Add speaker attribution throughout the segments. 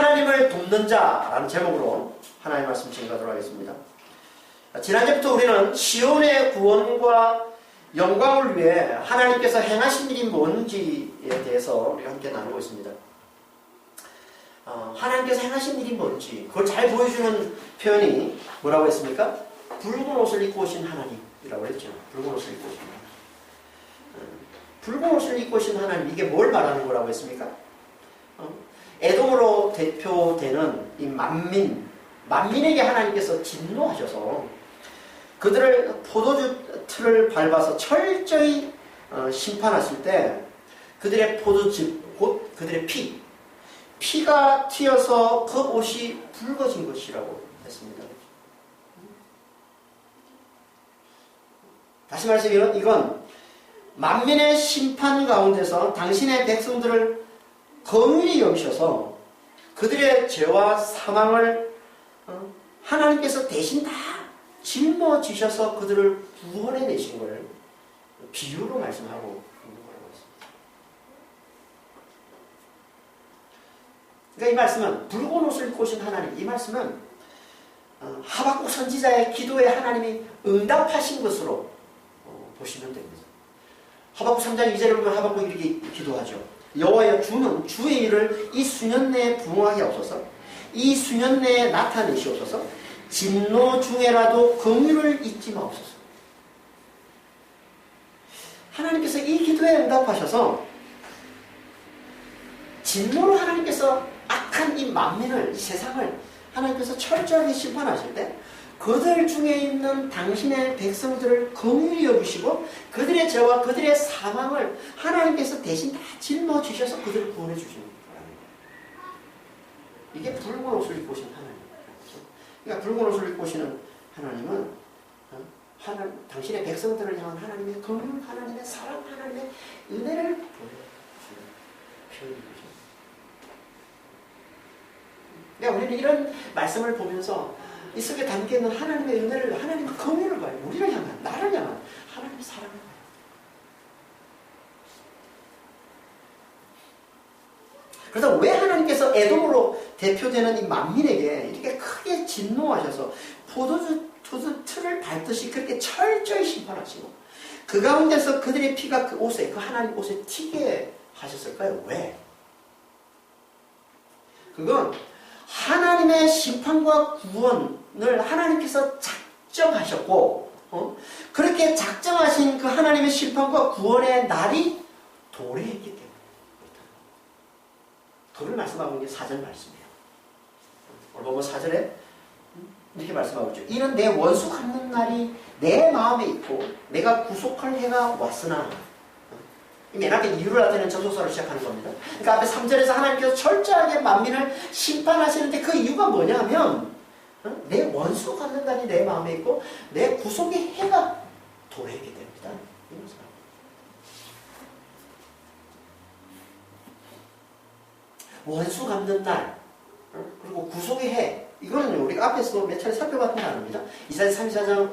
Speaker 1: 하나님을 돕는 자라는 제목으로 하나님의 말씀 증거하도록 하겠습니다. 지난주부터 우리는 시온의 구원과 영광을 위해 하나님께서 행하신 일이 뭔지에 대해서 우리가 함께 나누고 있습니다. 하나님께서 행하신 일이 뭔지 그걸 잘 보여주는 표현이 뭐라고 했습니까? 붉은 옷을 입고 오신 하나님이라고 했죠. 붉은 옷을 입고 오신 하나님. 붉은 옷을 입고 오신 하나님, 이게 뭘 말하는 거라고 했습니까? 에돔으로 대표되는 이 만민에게 하나님께서 진노하셔서 그들을 포도주 틀을 밟아서 철저히 심판하실 때 그들의 포도즙, 곧 그들의 피가 튀어서 그 옷이 붉어진 것이라고 했습니다. 다시 말해서 이건 만민의 심판 가운데서 당신의 백성들을 긍휼히 여기셔서 그들의 죄와 사망을 하나님께서 대신 다 짊어지셔서 그들을 구원해내신 걸 비유로 말씀하고 있는 거라고 했습니다. 그러니까 이 말씀은 붉은 옷을 입고 오신 하나님, 이 말씀은 하박국 선지자의 기도에 하나님이 응답하신 것으로 보시면 됩니다. 하박국 3장 2절에 보면 하박국이 이렇게 기도하죠. 여호와여, 주는 주의 일을 이 수년 내에 부응하게 하옵소서. 이 수년 내에 나타내시옵소서. 진노 중에라도 긍휼을 잊지 마옵소서. 하나님께서 이 기도에 응답하셔서 진노로 하나님께서 악한 이 만민을, 이 세상을 하나님께서 철저하게 심판하실 때 그들 중에 있는 당신의 백성들을 긍휼히 여기시고 그들의 죄와 그들의 사망을 하나님께서 대신 다 짊어지셔서 그들을 구원해 주시는 거라는 거예요. 이게 붉은 옷을 입고 오신 하나님. 그러니까 붉은 옷을 입고 오시는 하나님은 당신의 백성들을 향한 하나님의 긍휼, 하나님의 사랑, 하나님의 은혜를 보여주시는 표현이죠. 그러니까 우리는 이런 말씀을 보면서 이 속에 담겨있는 하나님의 은혜를, 하나님의 긍휼을 봐요. 우리를 향한, 나를 향한 하나님의 사랑을 봐요. 그래서 왜 하나님께서 에돔으로 대표되는 이 만민에게 이렇게 크게 진노하셔서 포도주 틀을 밟듯이 그렇게 철저히 심판하시고 그 가운데서 그들의 피가 그 옷에, 그 하나님 옷에 튀게 하셨을까요? 왜? 그건 하나님의 심판과 구원을 하나님께서 작정하셨고 그렇게 작정하신 그 하나님의 심판과 구원의 날이 도래했기 때문에 그걸 말씀하고 있는 게 4절 말씀이에요. 오늘 보면 4절에 이렇게 말씀하고 있죠. 이는 내 원수 갚는 날이 내 마음에 있고 내가 구속할 해가 왔으나, 맨 앞에 이유를 나타내는 접속사로 시작하는 겁니다. 그러니까 앞에 3절에서 하나님께서 철저하게 만민을 심판하시는데 그 이유가 뭐냐면 내 원수 갚는 날이 내 마음에 있고 내 구속의 해가 도래했기 때문이다. 원수 갚는 날 그리고 구속의 해, 이거는 우리가 앞에서도 몇 차례 살펴봤던 단어입니다. 이사야서 34장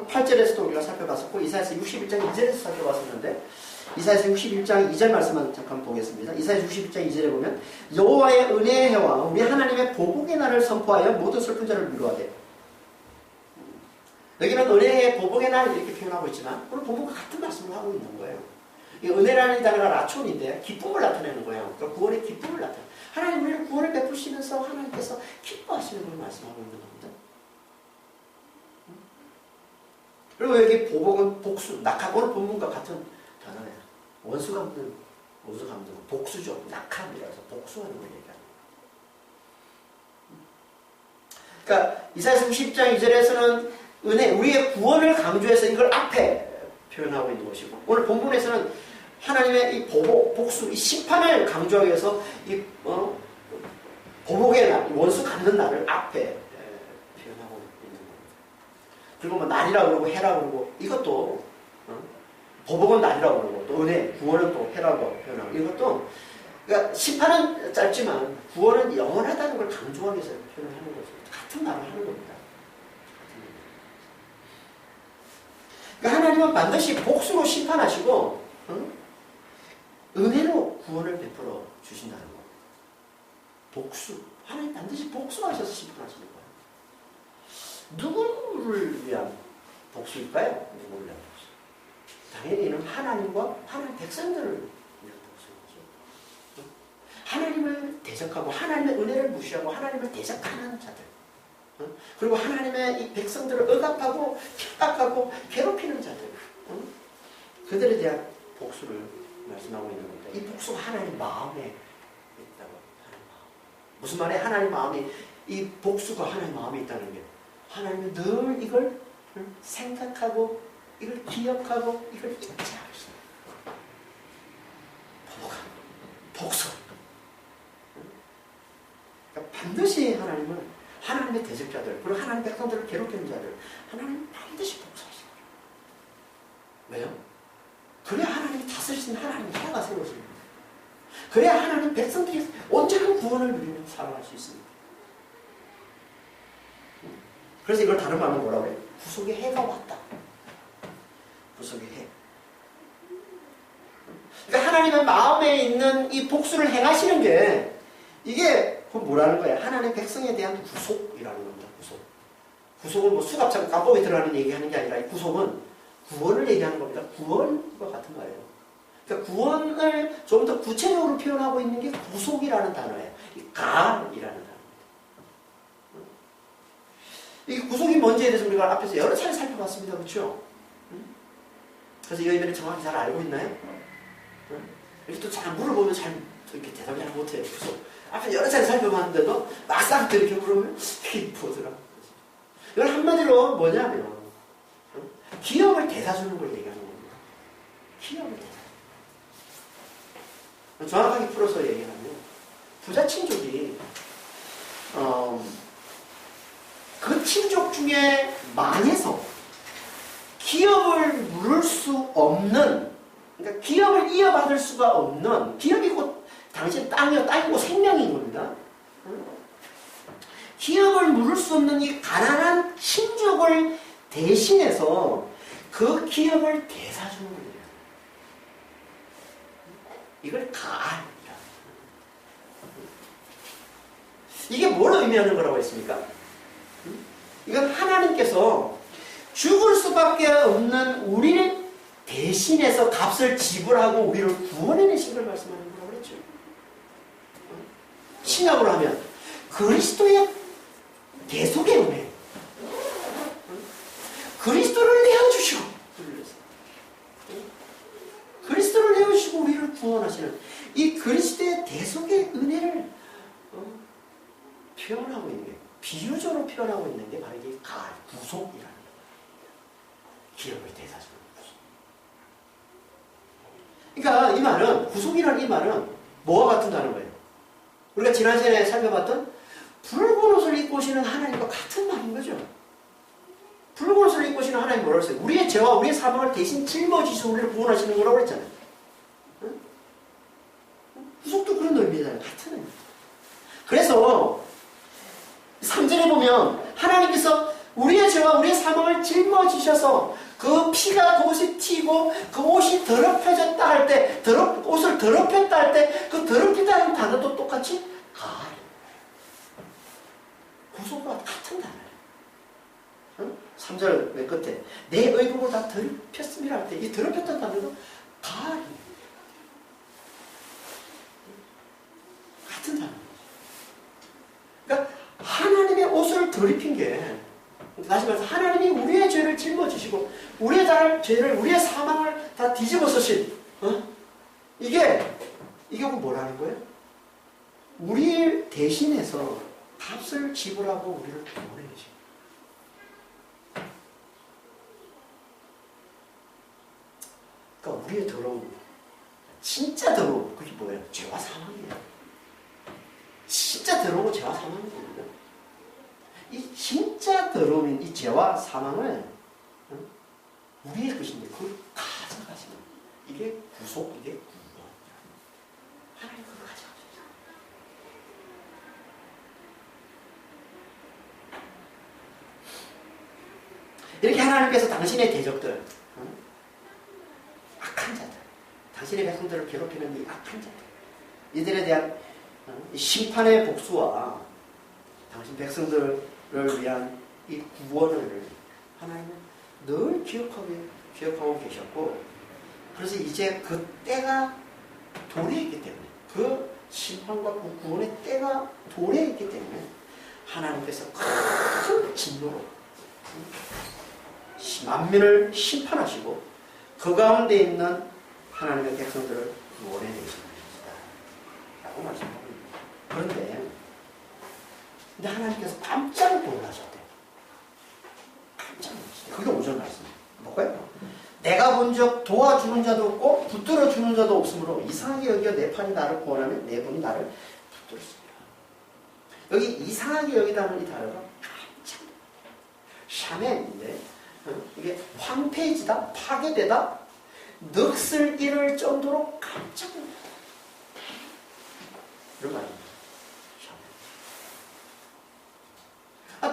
Speaker 1: 8절에서도 우리가 살펴봤었고 이사야서 61장 2절에서 살펴봤었는데 이사야서 61장 2절 말씀만 잠깐 보겠습니다. 이사야서 61장 2절에 보면 여호와의 은혜의 해와 우리 하나님의 보복의 날을 선포하여 모든 슬픈 자를 위로하되, 여기는 은혜의 보복의 날 이렇게 표현하고 있지만 오늘 본문과 같은 말씀을 하고 있는 거예요. 이 은혜라는 단어가 라촌인데 기쁨을 나타내는 거예요. 그러니까 구원의 기쁨을 나타내는, 하나님 우리를 구원을 베푸시면서 하나님께서 기뻐하시는 걸 말씀하고 있는 겁니다. 그리고 여기 보복은 복수, 낙함, 오늘 본문과 같은 단어예요. 원수 감독은 복수죠. 낙함이라서 복수하는 걸 얘기합니다. 그러니까 이사야서 60장 2절에서는 은혜, 우리의 구원을 강조해서 이걸 앞에 표현하고 있는 것이고, 오늘 본문에서는 하나님의 이 보복, 복수, 이 심판을 강조하기 위해서 이 보복의 날, 원수 갚는 날을 앞에 표현하고 있는 겁니다. 그리고 뭐 날이라고 그러고 해라고 그러고, 이것도 보복은 날이라고 그러고 또 은혜, 구원은 또 해라고 표현하고, 이것도 그러니까 심판은 짧지만 구원은 영원하다는 걸 강조하기 위해서 표현하는 거죠. 같은 말을 하는 겁니다. 그러니까 하나님은 반드시 복수로 심판하시고 은혜로 구원을 베풀어 주신다는 거. 복수. 하나님 반드시 복수하셔서 심판하시는 거예요. 누구를 위한 복수일까요? 누구를 위한 복수? 당연히는 하나님과 하나님 백성들을 위한 복수이죠. 하나님을 대적하고 하나님의 은혜를 무시하고 하나님을 대적하는 자들, 그리고 하나님의 이 백성들을 억압하고 핍박하고 괴롭히는 자들, 그들에 대한 복수를 말씀하고 있는 겁니다. 이 복수가 하나님 마음에 있다고. 하나님 마음. 무슨 말이에요? 하나님 마음이, 이 복수가 하나님 마음에 있다는 게, 하나님은 늘 이걸 생각하고 이걸 기억하고 이걸 잊지 않으십니다. 복수. 그러니까 반드시 하나님은 하나님의 대적자들, 그리고 하나님 백성들을 괴롭히는 자들, 하나님 반드시 복수하십니다. 왜요? 그래야 하나님이 다스리시는 하나님의 해가 세워집니다. 그래야 하나님 백성들이 온전한 구원을 누리며 살아갈 수 있습니다. 그래서 이걸 다른 말로 뭐라고 해요? 구속의 해가 왔다. 구속의 해. 그러니까 하나님의 마음에 있는 이 복수를 행하시는 게, 이게 뭐라는 거예요? 하나님의 백성에 대한 구속이라는 겁니다. 구속. 구속은 뭐 수갑차고 깜복에 들어가는 얘기하는 게 아니라, 이 구속은 구원을 얘기하는 겁니다. 구원과 같은 거예요. 그러니까 구원을 좀 더 구체적으로 표현하고 있는 게 구속이라는 단어예요. 이 간이라는 단어입니다. 이 구속이 뭔지에 대해서 우리가 앞에서 여러 차례 살펴봤습니다. 그렇죠? 그래서 이 의미를 정확히 잘 알고 있나요? 이렇게 또 잘 물어보면 잘 이렇게 대답을 잘 못해요. 구속. 앞에 여러 차례 살펴봤는데도 막상 또 이렇게 물어보면 이게 뭐더라? 이걸 한마디로 뭐냐면 기업을 대사주는 걸 얘기하는 겁니다. 기업을 대사. 정확하게 풀어서 얘기하면 부자 친족이 그 친족 중에 망해서 기업을 물을 수 없는, 그러니까 기업을 이어받을 수가 없는, 기업이 곧 당신 땅이고 생명인 겁니다. 기업을 물을 수 없는 이 가난한 친족을 대신해서 그 기업을 대사주는 거예요. 이걸 가입니다. 이게 뭘 의미하는 거라고 했습니까? 이건 하나님께서 죽을 수밖에 없는 우리를 대신해서 값을 지불하고 우리를 구원해내신 걸 말씀하는 거라고 그랬죠. 신약으로 하면 그리스도의 대속의 은혜, 그리스도를 내어주시고, 그리스도를 내어주시고 우리를 구원하시는 이 그리스도의 대속의 은혜를 표현하고 있는 게, 비유적으로 표현하고 있는 게 바로 이게 구속이라는 거예요. 기업을 대사주는 구속. 그러니까 이 말은, 구속이라는 이 말은 뭐와 같은 단어예요? 우리가 지난 시간에 살펴봤던 붉은 옷을 입고 오시는 하나님과 같은 말인 거죠. 붉은 옷을 입고 오시는 하나님 뭐라고 했어요? 우리의 죄와 우리의 사망을 대신 짊어지셔서 우리를 구원하시는 거라고 그랬잖아요. 응? 구속도 그런 의미잖아요. 같은 의미. 그래서 3절에 보면 하나님께서 우리의 죄와 우리의 사망을 짊어지셔서 그 피가 그옷에 튀고 그 옷이 더럽혀졌다 할 때, 옷을 더럽혔다 할 때 그 더럽히다는 단어도 똑같이 구속과 같은 단어예요. 응? 3절 맨 끝에 내 의복을 다 더럽혔음이라 할 때 이 더럽혔다는 단어도 같은 단어예요. 그러니까 하나님의 옷을 더럽힌 게, 다시 말해서 하나님이 우리의 죄를 짊어지시고 우리의 죄를, 우리의 사망을 다 뒤집어 쓰신, 이게 뭐라는 거예요? 우리 대신해서 값을 지불하고 우리를 구원해 주시고, 그러니까 우리의 더러움, 진짜 더러움, 그게 뭐예요? 죄와 사망이에요. 진짜 더러운 죄와 사망입니다. 이 진짜 더러운 이 죄와 사망을 우리의 것인데 그걸 가져가시는, 이게 구속, 이게 구원. 하나님 그걸 가져가십니다. 이렇게 하나님께서 당신의 대적들, 악한 자들, 당신의 백성들을 괴롭히는 이 악한 자들, 이들에 대한 이 심판의 복수와 당신 백성들을 위한 이 구원을 하나님은 늘 기억하고 계셨고, 그래서 이제 그 때가 도래했기 때문에, 그 심판과 그 구원의 때가 도래했기 때문에 하나님께서 큰 진노로 만민을 심판하시고 그 가운데 있는 하나님의 백성들을 구원해내신 것이다 라고 말씀하고 있습니다. 그런데 하나님께서 깜짝 놀라셨대요. 깜짝 놀라셨대요. 그게 오전 말씀이에요. 뭐가요? 내가 본즉 도와주는 자도 없고 붙들어주는 자도 없으므로 이상하게 여겨 내 판이 나를 구원하면 내 분이 나를 붙들었습니다. 여기 이상하게 여기다는 이 단어가 깜짝 샤멘인데, 이게 황폐해지다, 파괴되다, 넋을 잃을 정도로 깜짝 놀랐다, 이런 말입니다.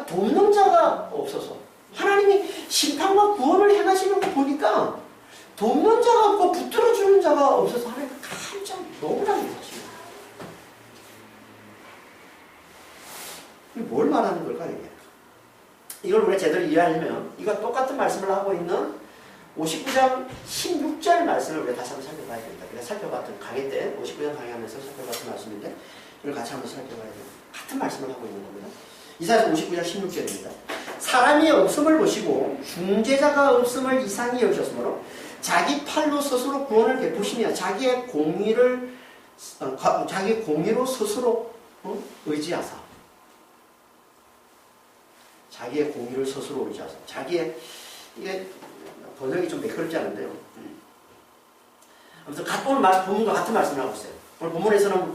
Speaker 1: 돕는 자가 없어서 하나님이 심판과 구원을 행하시는 거 보니까 돕는 자가 없고 붙들어주는 자가 없어서 하나님이 깜짝 너무나 놀라십니다. 뭘 말하는 걸까 이게? 이걸 우리가 제대로 이해하려면 이거 똑같은 말씀을 하고 있는 59장 16절 말씀을 우리가 다시 한번 살펴봐야 됩니다. 우리가 살펴봤던 강의 때 59장 강의하면서 살펴봤던 말씀인데 이걸 같이 한번 살펴봐야 돼요. 같은 말씀을 하고 있는 겁니다. 이사야서 59장 16절입니다. 사람이 없음을 보시고 중재자가 없음을 이상히 여기셨으므로 자기 팔로 스스로 구원을 베푸시며 자기 공의로 스스로 의지하사, 자기의 공의를 스스로 의지하사, 자기의, 이게 번역이 좀 매끄럽지 않은데요. 아무튼 오늘 본문과 같은 말씀을 하고 있어요. 오늘 본문에서는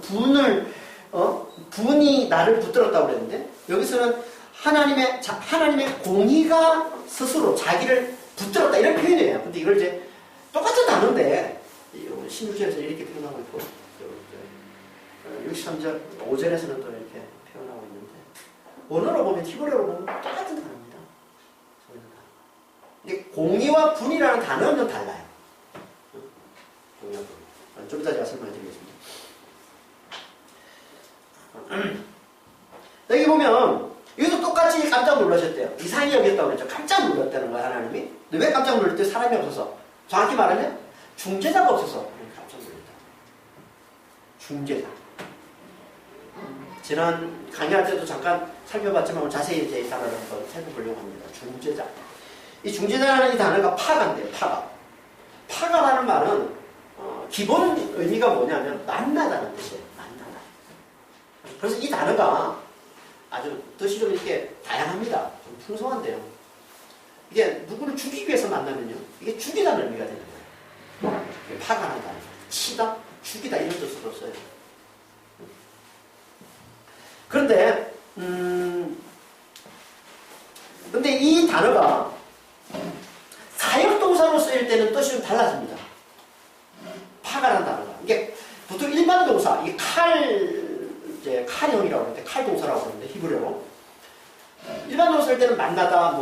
Speaker 1: 분이 나를 붙들었다고 그랬는데 여기서는 하나님의 공의가 스스로 자기를 붙들었다, 이런 표현이에요. 근데 이걸 이제 똑같은 단어인데 16절에서 이렇게 표현하고 있고 63절 5절에서는 또 이렇게 표현하고 있는데, 원어로 보면 히브리어로 보면 똑같은 단어입니다. 근데 공의와 분이라는 단어는 달라요. 공의와 분. 좀 이따 제가 설명해드리겠습니다. 여기 보면 여기도 똑같이 깜짝 놀라셨대요. 이상히 여겼다고 그랬죠. 깜짝 놀랐다는 거야, 하나님이. 근데 왜 깜짝 놀랄 때? 사람이 없어서. 정확히 말하면 중재자가 없어서 깜짝 놀랐다. 중재자. 지난 강의할 때도 잠깐 살펴봤지만 오늘 자세히 이제 이 단어를 한번 살펴보려고 합니다. 중재자. 이 중재자라는 이 단어가 파가인데요. 파가라는 말은 기본 의미가 뭐냐면 만나다는 뜻이에요. 만나다. 그래서 이 단어가 아주 뜻이 좀 이렇게 다양합니다. 좀 풍성한데요. 이게 누구를 죽이기 위해서 만나면요, 이게 죽이다는 의미가 되는 거예요. 파가나다, 치다, 죽이다, 이런 뜻으로 써요. 그런데 근데 이 단어가 사역동사로 쓰일 때는 뜻이 좀 달라집니다. 파가라는 단어가, 이게 보통 일반 동사, 이게 칼형이라고 하는데, 칼동사라고 하는데, 히브리어로. 일반 동사 쓸 때는 만나다,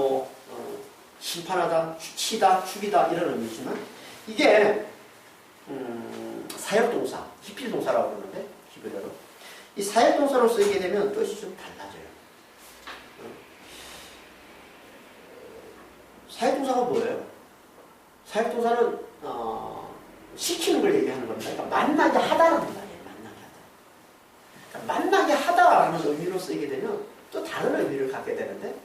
Speaker 1: 심판하다, 치다, 죽이다, 이런 의미지만, 이게, 사역동사, 히필동사라고 하는데, 히브리어로. 이 사역동사로 쓰이게 되면 뜻이 좀 달라져요. 사역동사가 뭐예요? 사역동사는, 시키는 걸 얘기하는 겁니다. 그러니까 만나게 하다라는 말이에요. 만나게 하다라는 의미로 쓰이게 되면 또 다른 의미를 갖게 되는데,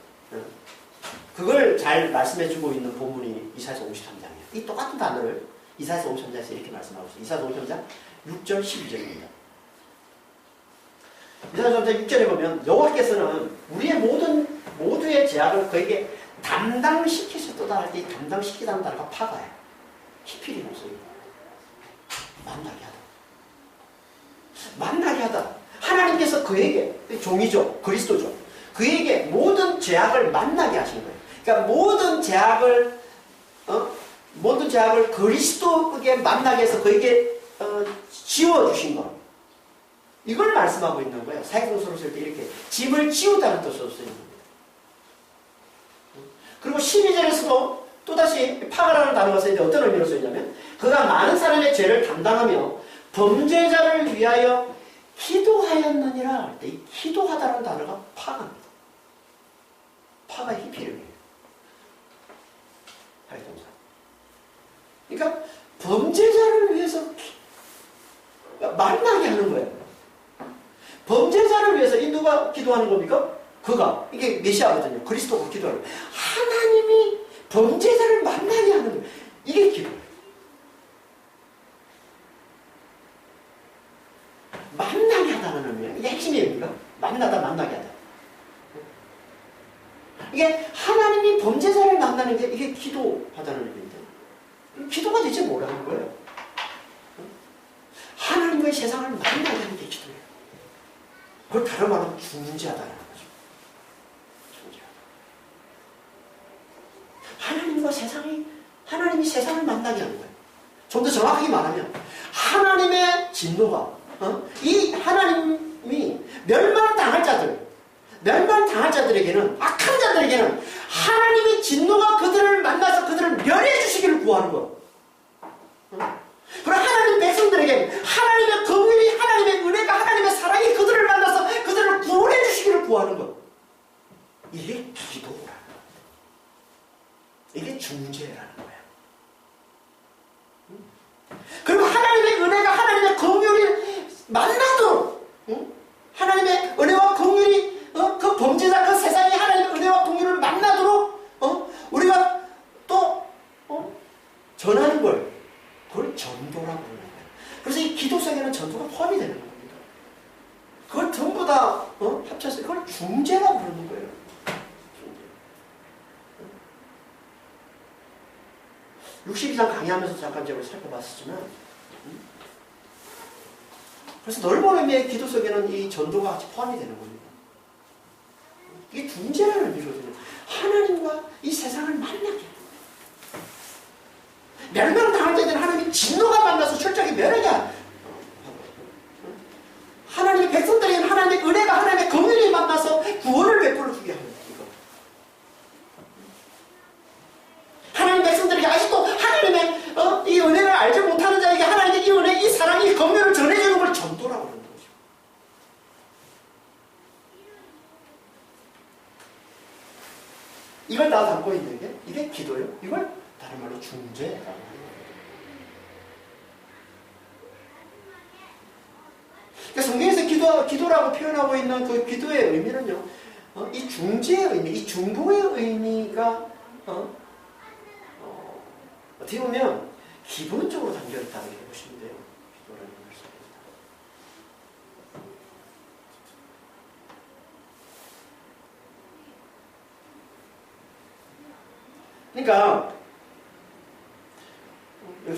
Speaker 1: 그걸 잘 말씀해주고 있는 본문이 이사야서 53장이에요. 이 똑같은 단어를 이사야서 53장에서 이렇게 말씀하고 있어요. 이사야서 53장 6절 12절입니다. 이사야서 53장 6절에 보면 여호와께서는 우리의 모두의 죄악을 그에게 담당시키셨다 할 때 이 담당시키다는 단어가 파가예요. 히필이 목소리. 만나게 하다. 하나님께서 그에게, 종이죠, 그리스도죠, 그에게 모든 죄악을 만나게 하신 거예요. 그러니까 모든 죄악을 그리스도에게 만나게 해서 그에게 지워주신 것, 이걸 말씀하고 있는 거예요. 사역동사로 쓸 때 이렇게 짐을 지우다는 뜻으로 쓰는 겁니다. 그리고 12절에서도 또다시 파가라는 단어가 쓰이는데 어떤 의미로 쓰이냐면, 그가 많은 사람의 죄를 담당하며 범죄자를 위하여 기도하였느니라 할 때 이 기도하다라는 단어가 파갑니다. 파가 히피름이에요. 활동사. 그러니까 범죄자를 위해서 만나게 하는 거예요. 범죄자를 위해서 이 누가 기도하는 겁니까? 그가. 이게 메시아거든요. 그리스도가 기도하는 거예요. 하나님이 범죄자를 만나게 하는 거예요. 이게 기도예요. 만나게 하다는 의미예요. 이게 핵심이에요. 만나다 만나게 하다. 이게 하나님이 범죄자를 만나는 게 이게 기도하다는 의미인데 기도가 대체 뭐라는 거예요? 하나님과의 세상을 만나게 하는 게 기도예요. 그걸 다른 말로 중재하다는 거죠. 중재하다. 하나님이 세상을 만나게 하는 거예요. 좀 더 정확하게 말하면 하나님의 진노가 이 하나님이 멸망당할 자들에게는 악한 자들에게는 하나님의 진노가 그들을 만나서 그들을 멸해 주시기를 구하는 거예요. 그리고 하나님 백성들에게 하나님의 긍휼이 하나님의 은혜가 하나님의 사랑이 그들을 만나서 그들을 구원해 주시기를 구하는 거예요. 이게 기도라는 거예요. 이게 중재라는 거예요. 그리고 하나님의 은혜가 하나님의 긍휼이 만나도록 하나님의 은혜와 긍휼이 그 범죄자 그 세상이 하나님의 은혜와 긍휼을 만나도록 우리가 또 전하는 걸 그걸 전도라고 부르는 거예요. 그래서 이 기도 속에는 전도가 포함이 되는 겁니다. 그걸 전부 다 합쳐서 그걸 중재라고 부르는 거예요. 중재. 62장 강의하면서 잠깐 제가 살펴봤었지만 그래서 넓은 의미의 기도 속에는 이 전도가 같이 포함이 되는 겁니다. 이게 중재라는 의미거든요. 하나님과 이 세상을 만나게. 멸망당할 때는 하나님이 진노가 만나서 철저하게 멸하게 하나님의 백성들에게는 하나님의 은혜가 하나님의 긍휼이 만나서 구원을 베풀어 주게 하는 이거. 하나님 백성들에게 아직도 하나님의 이 은혜를 알지 못하는 자에게 하나님의 이 은혜, 이 사랑이 이 긍휼을 전해주는 걸 전도라고 하는 거죠. 이걸 다 담고 있는 게 이게 기도예요. 이걸 다른 말로 중재라고 합니다. 그러니까 성경에서 기도라고 표현하고 있는 그 기도의 의미는요, 이 중재의 의미, 이 중보의 의미가 어떻게 보면 기본적으로 담겨있다고 보시면 돼요. 기도라는 말씀입니다. 그러니까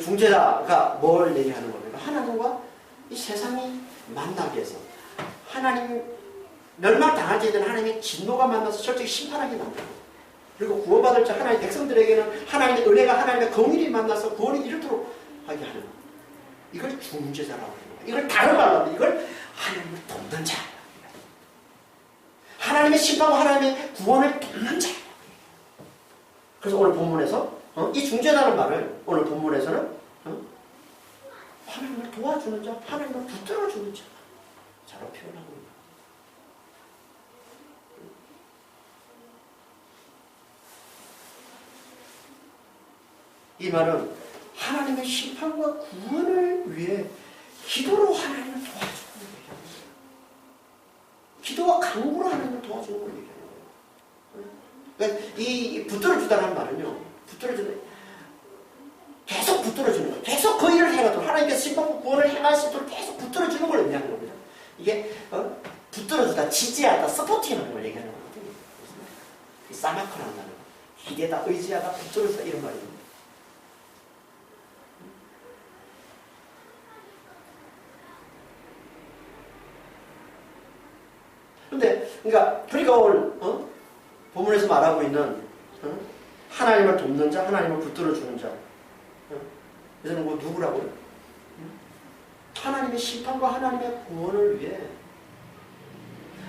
Speaker 1: 중재자가 뭘 얘기하는 겁니까? 하나님과 이 세상이 만나게 해서 하나님 멸망당할 때 되는 하나님의 진노가 만나서 철저히 심판하게 만들고 그리고 구원받을 자 하나님의 백성들에게는 하나님의 은혜가 하나님의 긍휼이 만나서 구원이 이르도록 하게 하는 이걸 중재자라고 합니다. 이걸 다른 말로 하면 이걸 하나님을 돕는 자, 하나님의 심판과 하나님의 구원을 돕는 자. 그래서 오늘 본문에서 이 중재자라는 말을 오늘 본문에서는 하나님을 도와주는 자, 하나님을 붙들어주는 자로 표현하고 있습니다. 이 말은 하나님의 심판과 구원을 위해 기도로 하나님을 도와주는 얘기하는 거예요. 기도와 간구로 하나님을 도와주는 걸 얘기하는 거예요. 그러니까 이 붙들어주다는 말은요, 계속 붙들어주는 거예요. 계속 그 일을 해가도록 하나님께서 심판과 구원을 행할 수 있도록 계속 붙들어주는 걸 의미하는 겁니다. 이게 붙들어주다, 지지하다, 서포팅하는 걸 얘기하는 거거든요. 싸마크라는 단어, 기대다, 의지하다, 붙들어주다 이런 말입니다. 그러니까 오늘 본문에서 말하고 있는 하나님을 돕는 자, 하나님을 붙들어주는 자. 그래서 뭐 누구라고요? 하나님의 심판과 하나님의 구원을 위해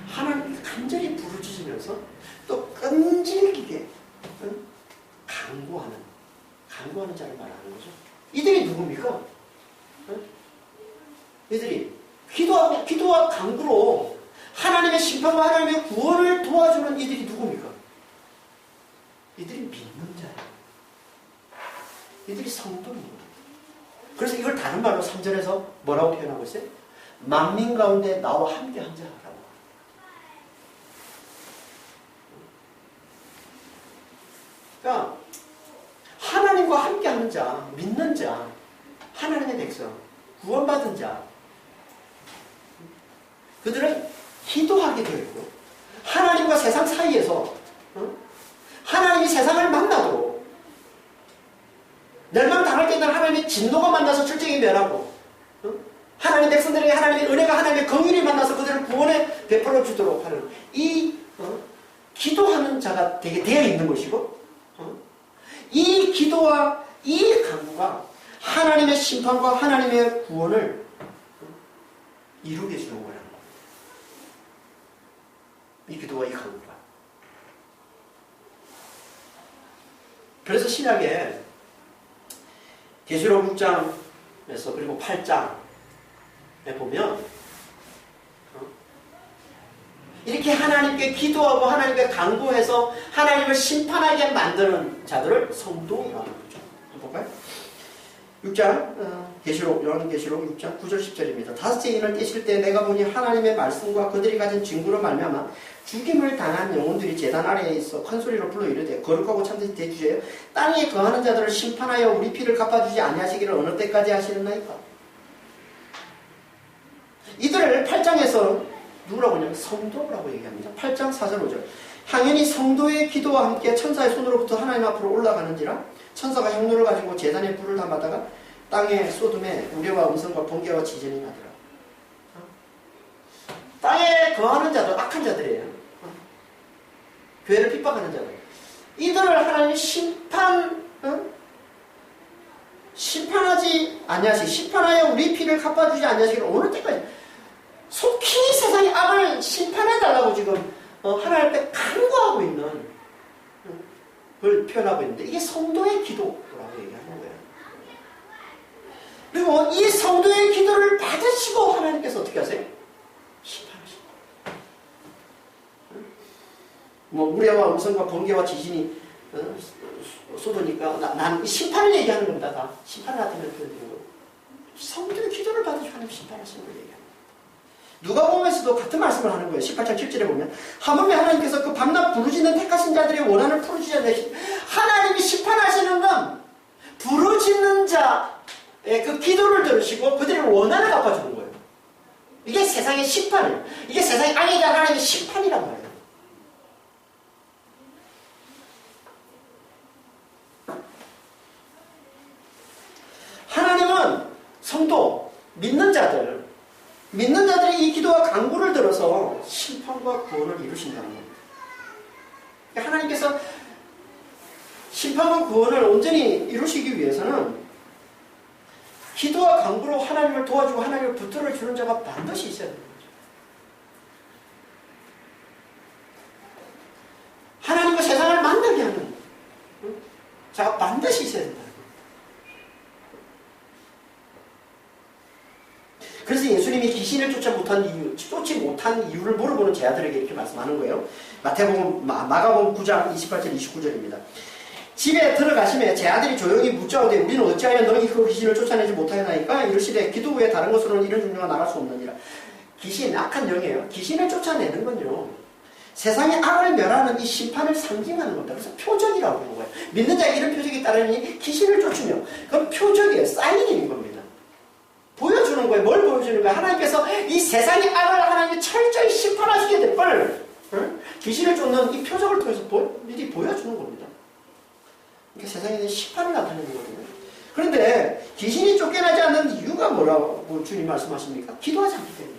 Speaker 1: 하나님이 간절히 부르짖으면서 또 끈질기게 간구하는 자를 말하는 거죠. 이들이 누굽니까? 이들이 기도와 구원을 도와주는 이들이 누굽니까? 이들이 믿는 자예요. 이들이 성도입니다. 그래서 이걸 다른 말로 3절에서 뭐라고 표현하고 있어요? 만민 가운데 나와 함께 한 자라고. 그러니까 하나님과 함께 하는 자, 믿는 자, 하나님의 백성, 구원받은 자, 그들은 기도하게 되어 있고 하나님과 세상 사이에서 하나님이 세상을 만나도록 멸망당할 때는 하나님의 진노가 만나서 출정이 멸하고 하나님의 백성들에게 하나님의 은혜가 하나님의 긍휼이 만나서 그들을 구원에 베풀어 주도록 하는 이 기도하는 자가 되게 되어 있는 것이고 이 기도와 이 간구가 하나님의 심판과 하나님의 구원을 이루게 해주는 거라는 거예요. 이 기도와 이 간구가. 그래서 신약에 계시록 6장에서 그리고 8장에 보면 이렇게 하나님께 기도하고 하나님께 간구해서 하나님을 심판하게 만드는 자들을 성도라고 부르죠. 한번 볼까요? 6장 요한계시록 6장 9절 10절입니다. 다섯째 인을 떼실 때 내가 보니 하나님의 말씀과 그들이 가진 증거로 말미암아 죽임을 당한 영혼들이 제단 아래에 있어 큰 소리로 불러 이르되 거룩하고 참된 대주제여 땅에 거하는 자들을 심판하여 우리 피를 갚아주지 아니하시기를 어느 때까지 하시는나이까. 이들을 8장에서 누구라고 하냐면 성도라고 얘기합니다. 8장 4절 5절 당연히 성도의 기도와 함께 천사의 손으로부터 하나님 앞으로 올라가는지라 천사가 향로를 가지고 제단에 불을 담아다가 땅에 쏟음에 우레와 음성과 번개와 지진이 나더라. 땅에 거하는 자들, 악한 자들이에요. 교회를 핍박하는 자들. 이들을 하나님이 심판하지 아니하시 심판하여 우리 피를 갚아주지 아니하시기를 어느 때까지 속히 세상의 악을 심판해달라고 지금 하나님 앞에 간구하고 있는 걸 표현하고 있는데 이게 성도의 기도라고 얘기하는 거예요. 그리고 이 성도의 기도를 받으시고 하나님께서 어떻게 하세요? 심판하시고 우레와 음성과 번개와 지진이 쏟으니까 난 심판을 얘기하는 겁니다. 다 심판을 하다면 표현되는 거예요. 성도의 기도를 받으시고 하나님 심판하시는 걸 얘기합니다. 누가복음에서도 같은 말씀을 하는 거예요. 18장 7절에 보면 하물며 하나님께서 그 밤낮 부르짖는 택하신 자들의 원한을 풀어주지 않으시 하나님이 심판하시는 건 부르짖는 자의 그 기도를 들으시고 그들의 원한을 갚아주는 거예요. 이게 세상의 심판이에요. 이게 세상의 악에 대한 하나님의 심판이란 말이에요. 하나님은 성도, 믿는 자들의 이 기도와 간구를 들어서 심판과 구원을 이루신다는 겁니다. 하나님께서 심판과 구원을 온전히 이루시기 위해서는 기도와 간구로 하나님을 도와주고 하나님을 붙들어 주는 자가 반드시 있어야 됩니다. 하나님과 세상을 만나게 하는 자가 반드시 있어야 된다. 그래서 예수님이 귀신을 쫓지 못한 이유를 물어보는 제자들에게 이렇게 말씀하는 거예요. 마가복음 9장 28절 29절입니다. 집에 들어가시매 제 아들이 조용히 묻자오되 우리는 어찌하여 너희 그 귀신을 쫓아내지 못하였나이까 이르시되 기도 외에 다른 것으로는 이런 종류가 나갈 수 없느니라. 귀신, 악한 영이에요. 귀신을 쫓아내는 건요 세상의 악을 멸하는 이 심판을 상징하는 겁니다. 그래서 표적이라고 하는 거예요. 믿는 자에게 이런 표적이 따르니 귀신을 쫓으며 그건 표적이에요. 사인인 겁니다. 보여주는 거예요. 뭘 보여주는 거예요? 하나님께서 이 세상의 악을 하나님이 철저히 심판하시게 될 걸 귀신을 쫓는 이 표적을 통해서 미리 보여주는 겁니다. 그러니까 세상에 대한 심판을 나타내는 거거든요. 그런데 귀신이 쫓겨나지 않는 이유가 뭐라고 주님 말씀하십니까? 기도하지 않기 때문에.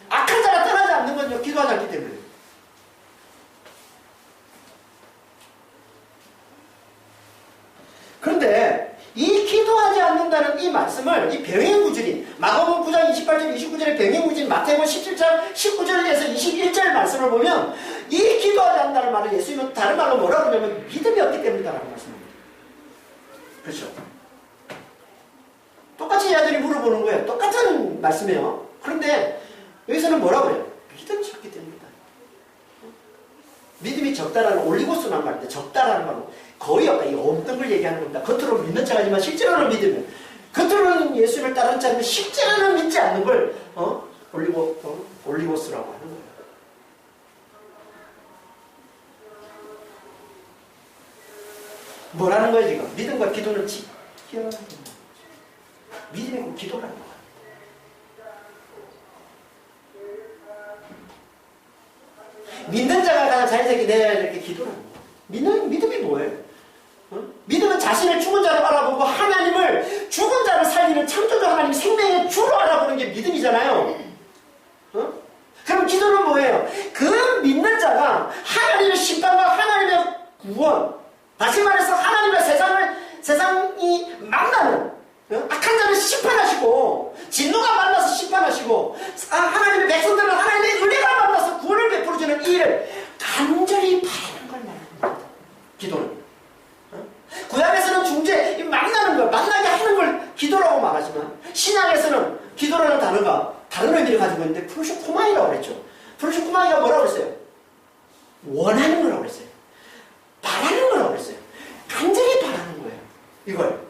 Speaker 1: 악한 자가 떠나지 않는 건요. 기도하지 않기 때문에. 그런데 이 기도하지 않는다는 이 말씀을 이 병행구절인 마가복음 9장 28절 29절의 병행구절인 마태복음 17장 19절에서 21절 말씀을 보면 이 기도하지 않는다는 말을 예수님은 다른 말로 뭐라고 하냐면 믿음이 없기 때문이다라고 말씀합니다. 그렇죠? 똑같이 자들이 물어보는 거예요. 똑같은 말씀이에요. 그런데 여기서는 뭐라고 그래요? 믿음이 적기 때문이다. 믿음이 적다라는 올리고스라는 말인데 적다라는 말은 거의 없다. 이 없는 걸 얘기하는 겁니다. 겉으로는 믿는 척하지만 실제로는 믿으면 겉으로는 예수를 따르는 자면 실제로는 믿지 않는 걸 올리고스라고 하는 거예요. 뭐라는 거예요 지금? 믿음과 기도는 지켜야 된다. 믿음이고 기도라는 거예요. 믿는 자가 가장 자연스럽게 내야 이렇게 기도라는 거예요. 믿음이 뭐예요? 믿음은 자신을 죽은 자로 바라보고 하나님을 죽은 자를 살리는 창조주 하나님 생명의 주로 알아보는 게 믿음이잖아요. 그럼 기도는 뭐예요? 그 믿는 자가 하나님의 심판과 하나님의 구원, 다시 말해서 하나님과 세상이 만나는 악한 자를 심판하시고 진노가 만나서 심판하시고 하나님의 백성들은 하나님의 은혜가 만나서 구원을 베풀어주는 이 일을 간절히 바라는 걸 말하는 겁니다. 기도는. 구약에서는 중재, 만나는 걸, 만나게 하는 걸 기도라고 말하지만 신약에서는 기도라는 단어가 다른 의미를 가지고 있는데 프로쇼코마이라고 그랬죠. 프로쇼코마이가 뭐라고 그랬어요? 원하는 거라고 그랬어요. 바라는 거라고 그랬어요. 간절히 바라는 거예요. 이걸.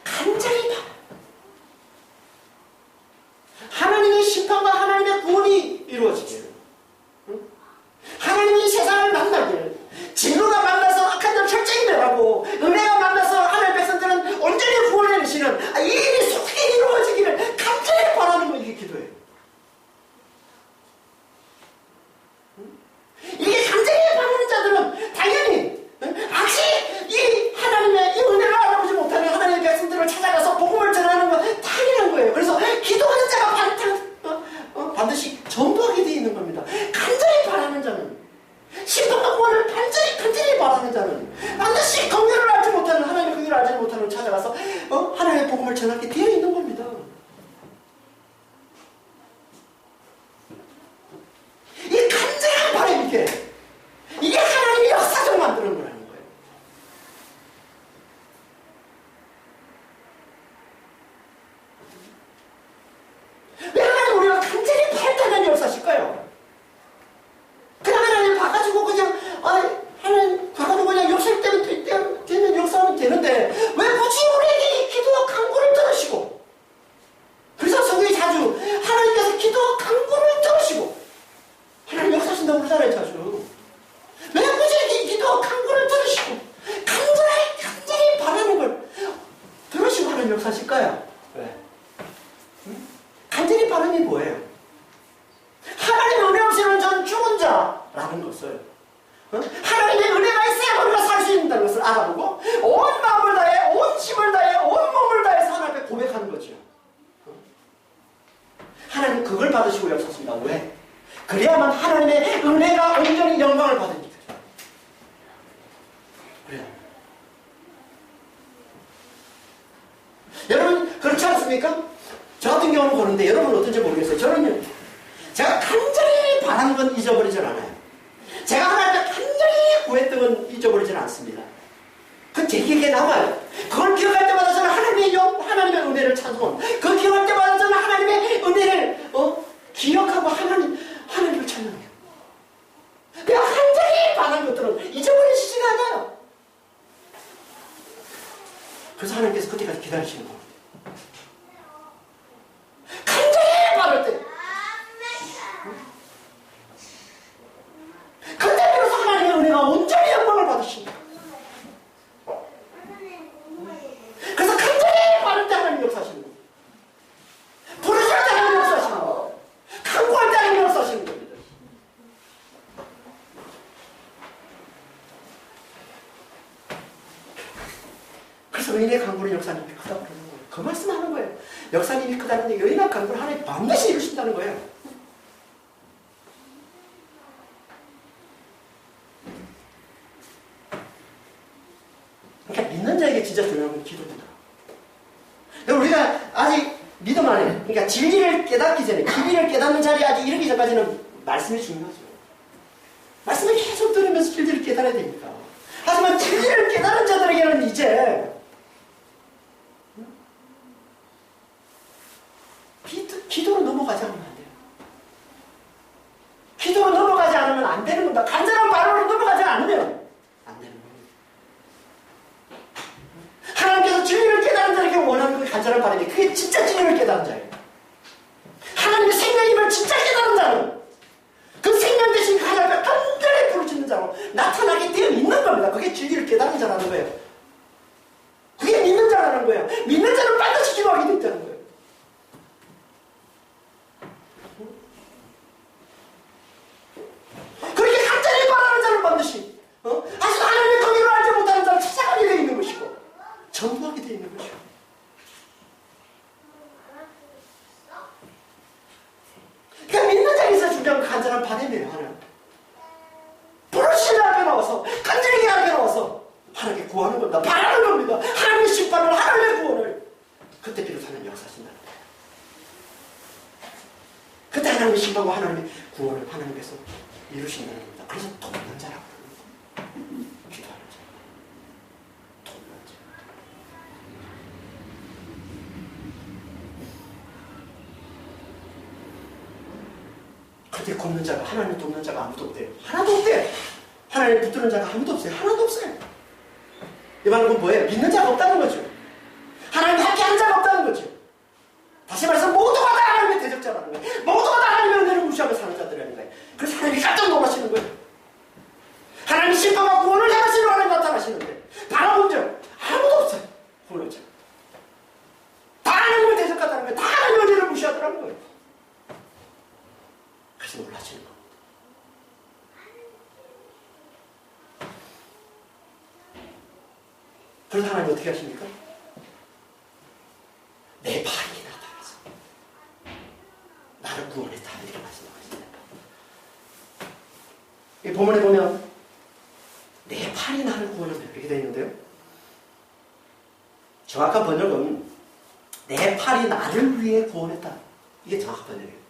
Speaker 1: 간절히 바라. 하나님의 심판과 하나님의 구원이 이루어지기를, 하나님이 세상을 만나기를, 진노가 만나서 악한 자를 철저히 멸하고 은혜가 만나서 하나님의 백성들은 온전히 구원해내시는 이 일이 속히 이루어지기를 간절히 바라는 거, 이게 기도예요. 이게 간절히 바라는 자들은 당연히 아직 이 하나님의 이 은혜를 알아보지 못하는 하나님의 백성들을 찾아가서 복음을 전하는 건 당연한 거예요. 그래서 기도하는 자가 반드시 전도하게 되어 있는 겁니다. 간절히 바라는 자는, 심판과 구원을 간절히 바라는 자는 반드시 긍휼을 알지 못하는, 하나님의 긍휼을 알지 못하는 찾아가서 하나님의 복음을 전하게 되어 있는 겁니다. 이 간절한 바람, 이게 하나님의 역사적 만드는 거라는 거예요. 왜 하나님 우리가 간절히 바랬다는 역사실까요? 그냥 하나님 봐가지고 그냥 하나님 봐가지고 그냥 역사일 때면 되는 역사하면 되는데 왜 굳이 우리에게 이 기도와 간구를 들으시고, 그래서 성경이 자주 하나님께서 기도와 간구를 들으시고 하나님 역사하신다고 그러잖아요. 자주. 왜 굳이 이 기도와 간구를 들으시고 간절히 바라는 걸 들으시고 하나님 역사하실까요? 왜? 간절히 바라는 게 뭐예요? 하나님의 은혜 없이는 전 죽은 자라는 것을, 하나님의 은혜가 있어야 우리가 살 수 있다는 것을 알아보고 온 마음을 다해, 온 힘을 다해, 온 몸을 다해서 하나님 앞에 고백하는 거죠. 하나님 그걸 받으시고 역사하십니다. 왜? 그래야만 하나님의 은혜가 온전히 영광을 받으니까. 그래요. 여러분 그렇지 않습니까? 저 같은 경우는 그런데 여러분은 어떤지 모르겠어요. 저는요, 제가 간절히 바란 건 잊어버리질 않아요. 제가 하나님께 간절히 구했던 건 잊어버리질 않습니다. 그건 제 기억에 남아요. 그걸 기억할 때마다 저는 하나님의 은혜를 찬송, 그걸 기억할 때마다 저는 하나님의 은혜를 기억하고 하나님을 찬양해요. 내가 간절히 바란 것들은 잊어버리시지가 않아요. 그래서 하나님께서 그때까지 기다리시는 겁니다. 간절히 바랄 때, 그때 비로소 하나님의 은혜가 온전히 영광을 받으십니다. 그래서 간절히 바랄 때 하나님 역사하시는 겁니다. 부르실 때 하나님 역사하시는 겁니다. 간구할 때 하나님 역사하시는 겁니다. 그래서 의인의 간구는 역사님이 크다고 그러는 거예요. 그 말씀하는 거예요. 역사님이 크다는 얘기, 의인의 간구를 하나님 반드시 이루신다는 거예요. 그러니까 믿는 자에게 진짜 중요한 건 기도입니다. 우리가 아직 믿음 안에, 그러니까 진리를 깨닫기 전에, 진리를 깨닫는 자리에 아직 이르기 전까지는 말씀이 중요하죠. 말씀을 계속 들으면서 진리를 깨달아야 되니까. 하지만 진리를 깨달은 자들에게는 이제 기도로 넘어가지 않으면 안 돼요. 기도로 넘어가지 않으면 안 되는 겁니다. 간절한 발언으로 넘어가지 않으면 안 되는 겁니다. 하나님께서 진리를 깨달은 자에게 원하는 그 간절한 바람이 그게 진짜 진리를 깨달은 자예요. 하나님의 생명임을 진짜 깨달은 자는 그 생명 대신 그 하나님과 간절히 부르짖는 자로 나타나게 되어 있는 겁니다. 그게 진리를 깨달은 자라는 거예요. 그게 믿는 자라는 거예요. 믿는 자는 반드시 기도하게 돼 있다는 거예요. 그렇게 간절히 바라는 자는 반드시 아직 하나님의 공의를 알지 못하는 자를 찾아가게 되어 있는 것이고 전부하게 되어 있는 것이고 그러니까 믿는 자에서 중요한 간절한 바람이에요. 하나님 부르시는 앞에 나와서 간절히 앞에 나와서 하나님께 구하는 겁니다. 바라는 겁니다. 하나님의 심판을 하나님의 구원을 그때 비로소 하나님 역사하신다는 거예요. 그때 하나님의 심판과 하나님의 구원을 하나님께서 이루신다는 겁니다. 그래서 돕는 자라고 합니다. 기도하는 자, 돕는 자. 그때 돕는 자가 하나님 돕는 자가 아무도 없대요. 하나도 없대요. 하나님 붙드는 자가 아무도 없어요. 하나도 없어요. 이 말은 뭐예요? 믿는 자가 없다는 거죠. 하나님 함께 한 자가 없다는 거죠. 다시 말해서 모두가 다 하나님의 대적자라는 거예요. 모두가 다 하나님의 은혜를 무시하며 사는 자들이라는 거예요. 그래서 하나님이 깜짝 놀라시는 거예요. 하나님이 심판과 구원을 행하시는 하나님 나타나시는데 바라본 자 아무도 없어요. 구원자. 다 하나님의 대적자라는 거예요. 다 하나님의 은혜를 무시하더라는 거예요. 그래서 놀라시는 겁니다. 그래서 하나님 어떻게 하십니까? 내 팔이 나타나서 나를 구원했다 이렇게 말씀하십니다. 이 본문에 보면 내 팔이 나를 구원한다 이렇게 되어 있는데요. 정확한 번역은 내 팔이 나를 위해 구원했다. 이게 정확한 번역이에요.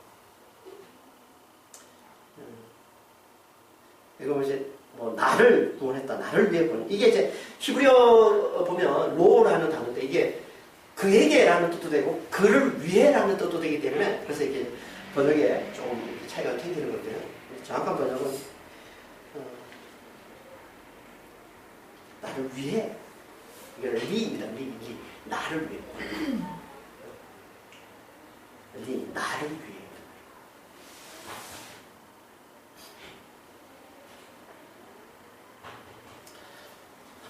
Speaker 1: 이거 이제 뭐 나를 구원했다, 나를 위해 구원. 이게 이제 히브리어 보면 로라는 단어인데 이게 그에게라는 뜻도 되고 그를 위해라는 뜻도 되기 때문에 그래서 이게 번역에 조금 차이가 생기는 것 같아요. 정확한 번역은 나를 위해 이게 리입니다. 리 나를 위해 나를 위해.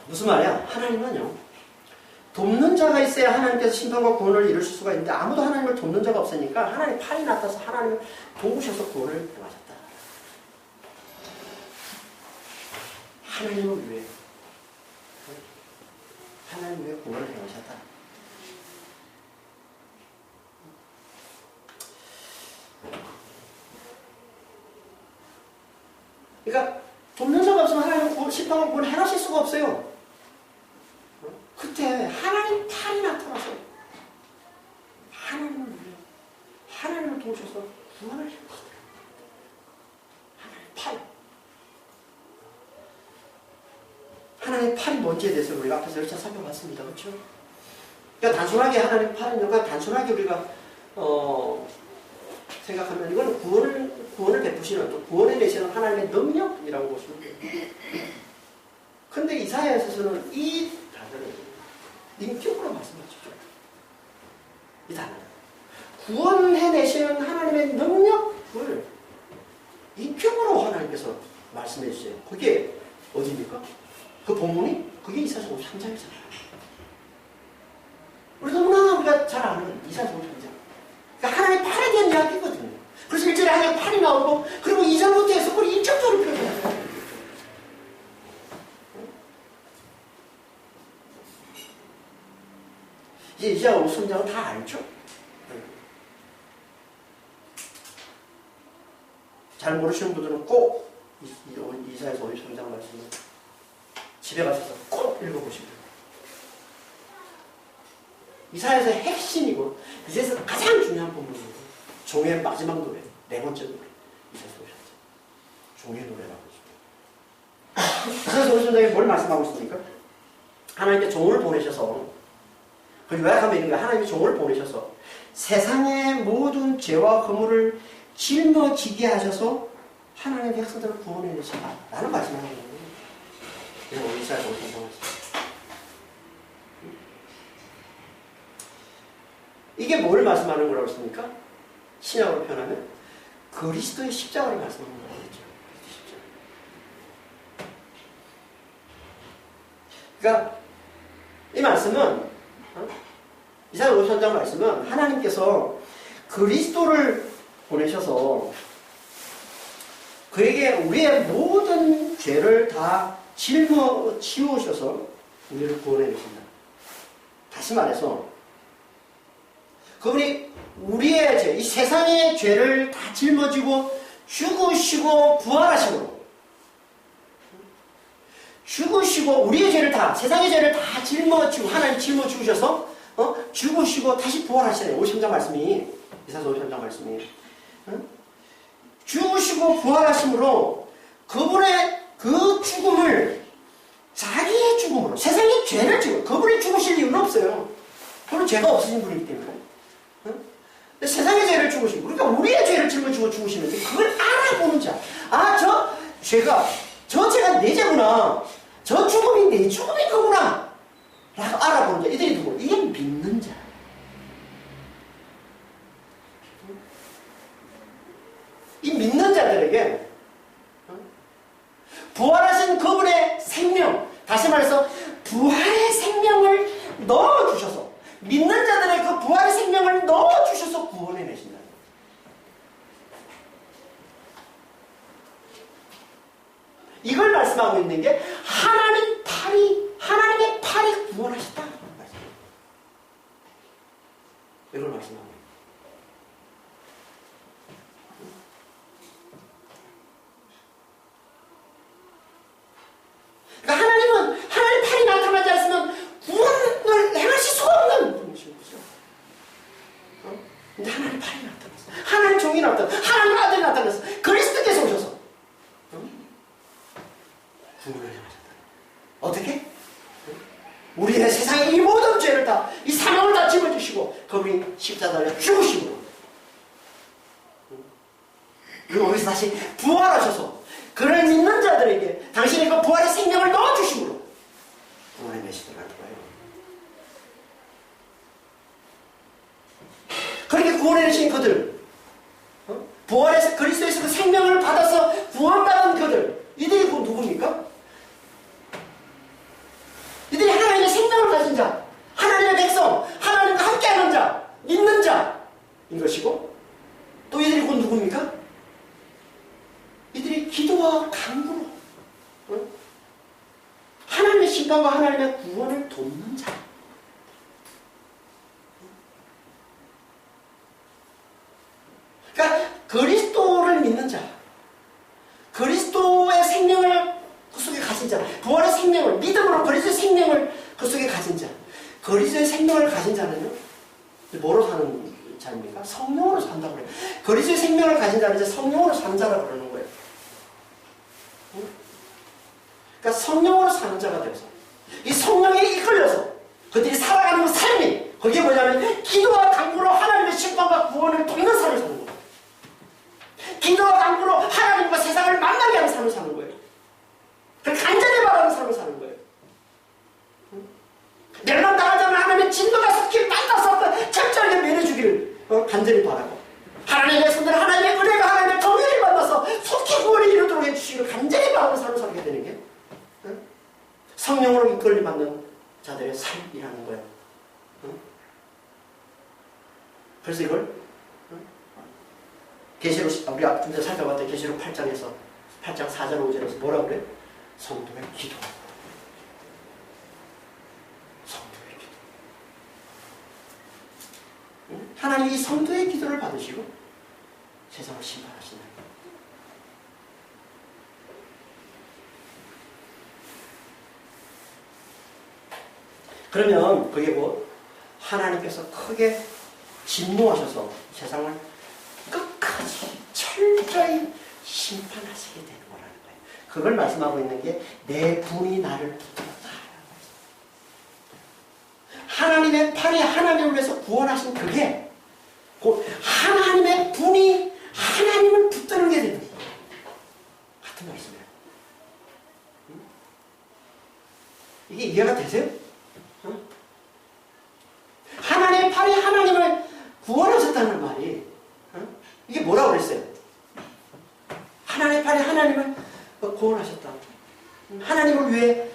Speaker 1: 무슨 말이야? 하나님은요 돕는 자가 있어야 하나님께서 심판과 구원을 이루실 수가 있는데 아무도 하나님을 돕는 자가 없으니까 하나님 팔이 나타서 하나님을 도우셔서 구원을 행하셨다. 하나님을 위해 하나님 위해 구원을 행하셨다. 그러니까 돕는 자가 없으면 하나님은 심판과 구원을 행하실 수가 없어요. 그때 하나님 팔이 나타나서 하나님을 위해 하나님을 도우셔서 구원을 행하셨다. 하나님 팔. 하나님 팔이 뭔지에 대해서 우리가 앞에서 열차 살펴봤습니다. 그렇죠? 그러니까 단순하게 하나님 팔은 그러니까 단순하게 우리가 생각하면 이거는 구원을 베푸시는 또 구원에 내시는 하나님의 능력이라고 보시면 돼요. 근데 이사야에서는 이 단어를 인격으로 말씀하시죠. 이 단어. 구원해내시는 하나님의 능력을 인격으로 하나님께서 말씀해 주세요. 그게 어디입니까? 그 본문이? 그게 이사야 53장이잖아요. 우리 너무나 우리가 잘 아는 이사야 53장. 그러니까 하나님의 팔에 대한 이야기거든요. 그래서 1절에 하나님의 팔이 나오고 그리고 2절부터 해서 그걸 인격적으로 표현해요. 이제 이사야 53장은 다 알죠? 잘 모르시는 분들은 꼭 이사야서 53장 말씀을 집에 가셔서 꼭 읽어보시면 이사야서의 핵심이고 이사야서 가장 중요한 부분이고 종의 마지막 노래, 네 번째 노래 이사야서 53장 종의 노래라고 했습니다. 그래서 우리 선생님이 뭘 말씀하고 있습니까? 하나님께 종을 보내셔서, 그 요약하면 이런 거예요. 하나님이 종을 보내셔서 세상의 모든 죄와 허물을 짊어지게 하셔서 하나님의 백성들을 구원해내신다 라는 말씀을 하는 거예요. 이런 우리 이스라엘 정신 상황. 이게 뭘 말씀하는 거라고 했습니까? 신약으로 표현하면 그리스도의 십자가를 말씀하는 거겠죠. 그러니까 이 말씀은 이사야 53장 말씀은 하나님께서 그리스도를 보내셔서 그에게 우리의 모든 죄를 다 짊어지우셔서 우리를 구원해주신다. 다시 말해서 그분이 우리의 죄, 이 세상의 죄를 다 짊어지고 죽으시고 부활하심으로 죽으시고 우리의 죄를 다 세상의 죄를 다 짊어지고 하나님 짊어지우셔서 죽으시고 다시 부활하시네요. 53장 말씀이 이사야 53장 말씀이 죽으시고 부활하심으로 그분의 그 죽음을 자기의 죽음으로 세상의 죄를 지고 그분이 죽으실 이유는 없어요. 그분은 죄가 없으신 분이기 때문에 세상의 죄를 죽으시고 그러니까 우리의 죄를 짊어지고 죽으시는데 그걸 알아보는 자. 아, 저 죄가 내 죄구나. 저 죽음이 내 죽음인 거구나 라고 알아보는 자. 이들이 누구? 이게 믿는 자. 이 믿는 자들에게 부활하신 그분의 생명, 다시 말해서 부활의 생명을 넣어주셔서 믿는 자들의 그 부활의 생명을 넣어주셔서 구원해내신다. 이걸 말씀하고 있는 게 하나님의 팔이 구원하셨다. 이걸 말씀하고 있는 그러니까 하나님 팔이 나타나지 않으면 구원을 행하실 수가 없는 분이신 거죠. 근데 하나님 팔이 나타났어. 하나님 종이 나타났어. 하나님 아들이 나타났어. 그리스도께서 오셔서 구원을 행하셨다. 어떻게? 우리의 세상의 이 모든 죄를 다, 이 사명을 다 짊어지시고 그분이 십자가에 죽으시고 그리고 거기서 다시 부활하셔서 그를 믿는 자들에게 당신의 그 부활의 생명을 넣어주심으로 구원해내시더라는 거예요. 그렇게 구원해내신 그들, 부활의 그리스도에서 그 생명을 받아서 구원받은 그들, 이들이 누굽니까? 이들이 하나님의 생명을 가진 자, 하나님의 백성, 하나님과 함께하는 자, 믿는 자인 것이고, 또 이들이 곧 누굽니까? 이들이 기도와 간구로 하나님의 심판과 하나님의 구원을 돕는 자. 그러니까 그리스도를 믿는 자, 그리스도의 생명을 그 속에 가진 자, 부활의 생명을 믿음으로 그리스도의 생명을 그 속에 가진 자, 그리스도의 생명을 가진 자는요, 뭐로 사는 자입니까? 성령으로 산다고 그래요. 그리스도의 생명을 가진 자는 이제 성령으로 사는 자라고 그러는 거예요. 그러니까 성령으로 사는 자가 되어서 이 성령에 이끌려서 그들이 살아가는 그 삶이 그게 뭐냐면 기도와 간구로 하나님의 심판과 구원을 돕는 삶을 사는 거예요. 기도와 간구로 하나님과 세상을 만나게 하는 삶을 사는 거예요. 간절히 바라는 삶을 사는 거예요. 멸망당하자면 하나님의 진노가 섞일 만나서 철저하게 면해주기를 간절히 바라고 하나님의 백성들은 하나님의 은혜가 하나님의 긍휼을 만나서 속히 구원을 이루도록 해주시기를 간절히 바라는 삶을 살게 되는 게 성령으로 이끌림 받는 자들의 삶이라는 거예요. 그래서 이걸 계시록 우리가 좀 전에 살펴봤던 계시록 8장에서 8장 4절 5절에서 뭐라고 그래? 성도의 기도. 성도의 기도. 하나님이 성도의 기도를 받으시고 세상을 심판하신다. 그러면 그게 곧 하나님께서 크게 진노하셔서 세상을 끝까지 철저히 심판하시게 되는 거라는 거예요. 그걸 말씀하고 있는 게 내 분이 나를 붙들었다. 하나님의 팔이 하나님을 위해서 구원하신 그게 곧 하나님의 분이 하나님을 붙드는 게 되는 같은 말씀이에요. 이게 이해가 되세요? 하나님의 팔이 하나님을 구원하셨다는 말이 이게 뭐라고 그랬어요? 하나님의 팔이 하나님을 구원하셨다. 하나님을 위해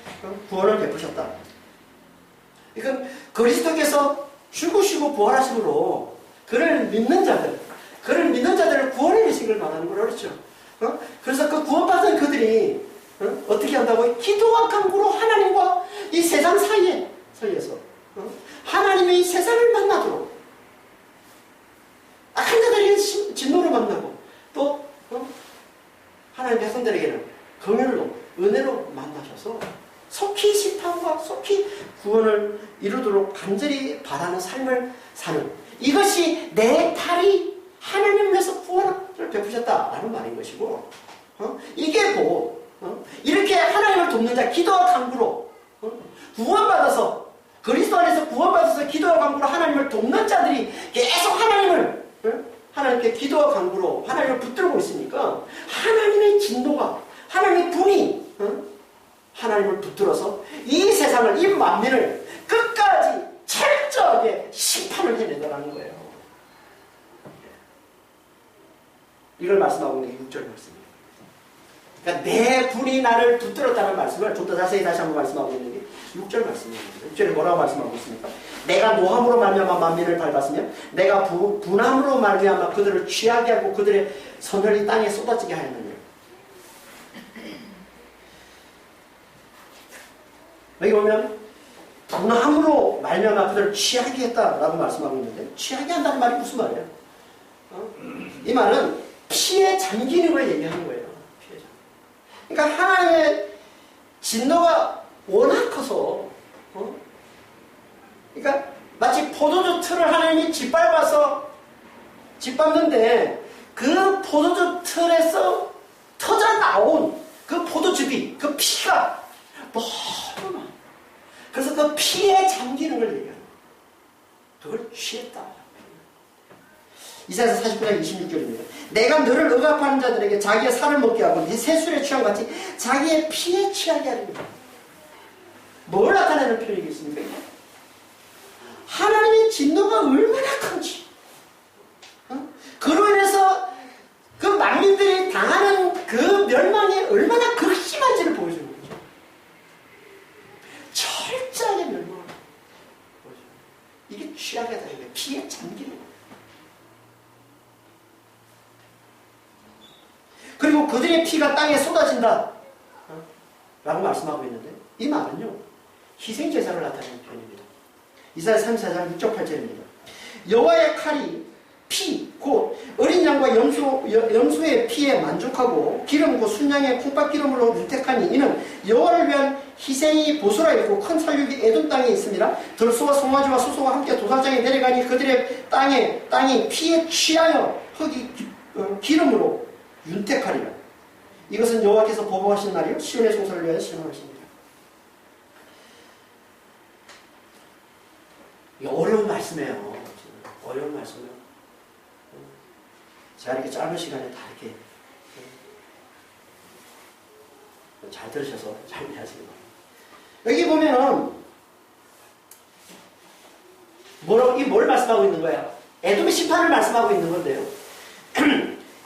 Speaker 1: 구원을 베푸셨다. 이건 그리스도께서 죽으시고 부활하심으로 그를 믿는 자들을 구원해 주신 걸 말하는 걸 그렇죠. 그래서 그 구원받은 그들이 어떻게 한다고요? 기도와 간구로 하나님과 이 세상 사이에서 하나님의 이 세상을 만나도록 악한 자들에게 진노를 만나고 또 하나님 백성들에게는 긍휼로 은혜로 만나셔서 속히 심판과 속히 구원을 이루도록 간절히 바라는 삶을 사는 이것이 내 팔이 하나님을 위해서 구원을 베푸셨다라는 말인 것이고 이게 뭐 이렇게 하나님을 돕는 자 기도와 간구로 구원받아서 그리스도 안에서 구원받아서 기도와 간구로 하나님을 돕는 자들이 계속 하나님께 기도와 간구로 하나님을 붙들고 있으니까 하나님의 진노가 하나님의 분이 하나님을 붙들어서 이 세상을 이 만민을 끝까지 철저하게 심판을 해내더라는 거예요. 이걸 말씀하고 있는 게 6절 말씀이에요. 그러니까 내 분이 나를 붙들었다는 말씀을 좀 더 자세히 다시 한번 말씀하고 있는 게 6절 말씀입니다. 6절에 뭐라고 말씀하고 있습니까? 내가 노함으로 말미암아 만민을 밟았으며 내가 분함으로 말미암아 그들을 취하게 하고 그들의 선을 이 땅에 쏟아지게 하였느냐. 여기 보면 분함으로 말미암아 그들을 취하게 했다라고 말씀하고 있는데 취하게 한다는 말이 무슨 말이에요? 이 말은 피에 잠기는 걸 얘기하는 거예요. 피에 잠기는. 그러니까 하나님의 진노가 워낙 커서 그러니까 마치 포도주 틀을 하나님이 짓밟는데 그 포도주 틀에서 터져 나온 그 포도즙이 그 피가 너무 많아. 그래서 그 피에 잠기는 걸 얘기하는 거예요. 그걸 취했다. 이사야서 49장 26절입니다. 내가 너를 억압하는 자들에게 자기의 살을 먹게 하고 네 새술에 취한같이 자기의 피에 취하게 하리라. 뭘 나타내는 표현이겠습니까? 하나님의 진노가 얼마나 큰지 그로 인해서 그 만민들이 당하는 그 멸망이 얼마나 극심한지를 보여주는 거죠. 철저하게 멸망을 보여주는 거예요. 이게 취하게 되는 거예요. 피에 잠기는 거예요. 그리고 그들의 피가 땅에 쏟아진다 라고 말씀하고 있는데 이 말은요 희생제사를 나타내는 표현입니다. 이사야 34장 6절 8절입니다. 여호와의 칼이 피, 곧 어린 양과 염소의 피에 만족하고 기름 곧 순양의 콩팥기름으로 윤택하니 이는 여호와를 위한 희생이 보수라 있고 큰 살육이 에돔 땅에 있습니다. 들소와 송아지와 수소와 함께 도살장에 내려가니 그들의 땅이 피에 취하여 흙이 기름으로 윤택하리라. 이것은 여호와께서 보복하신 날이요 시온의 성소를 위하여 시험하십니다. 이게 어려운 말씀이에요. 어려운 말씀이에요. 제가 이렇게 짧은 시간에 다 이렇게 잘 들으셔서 잘 이해하시기 바랍니다. 여기 보면 뭘 말씀하고 있는 거야? 에돔의 심판을 말씀하고 있는 건데요.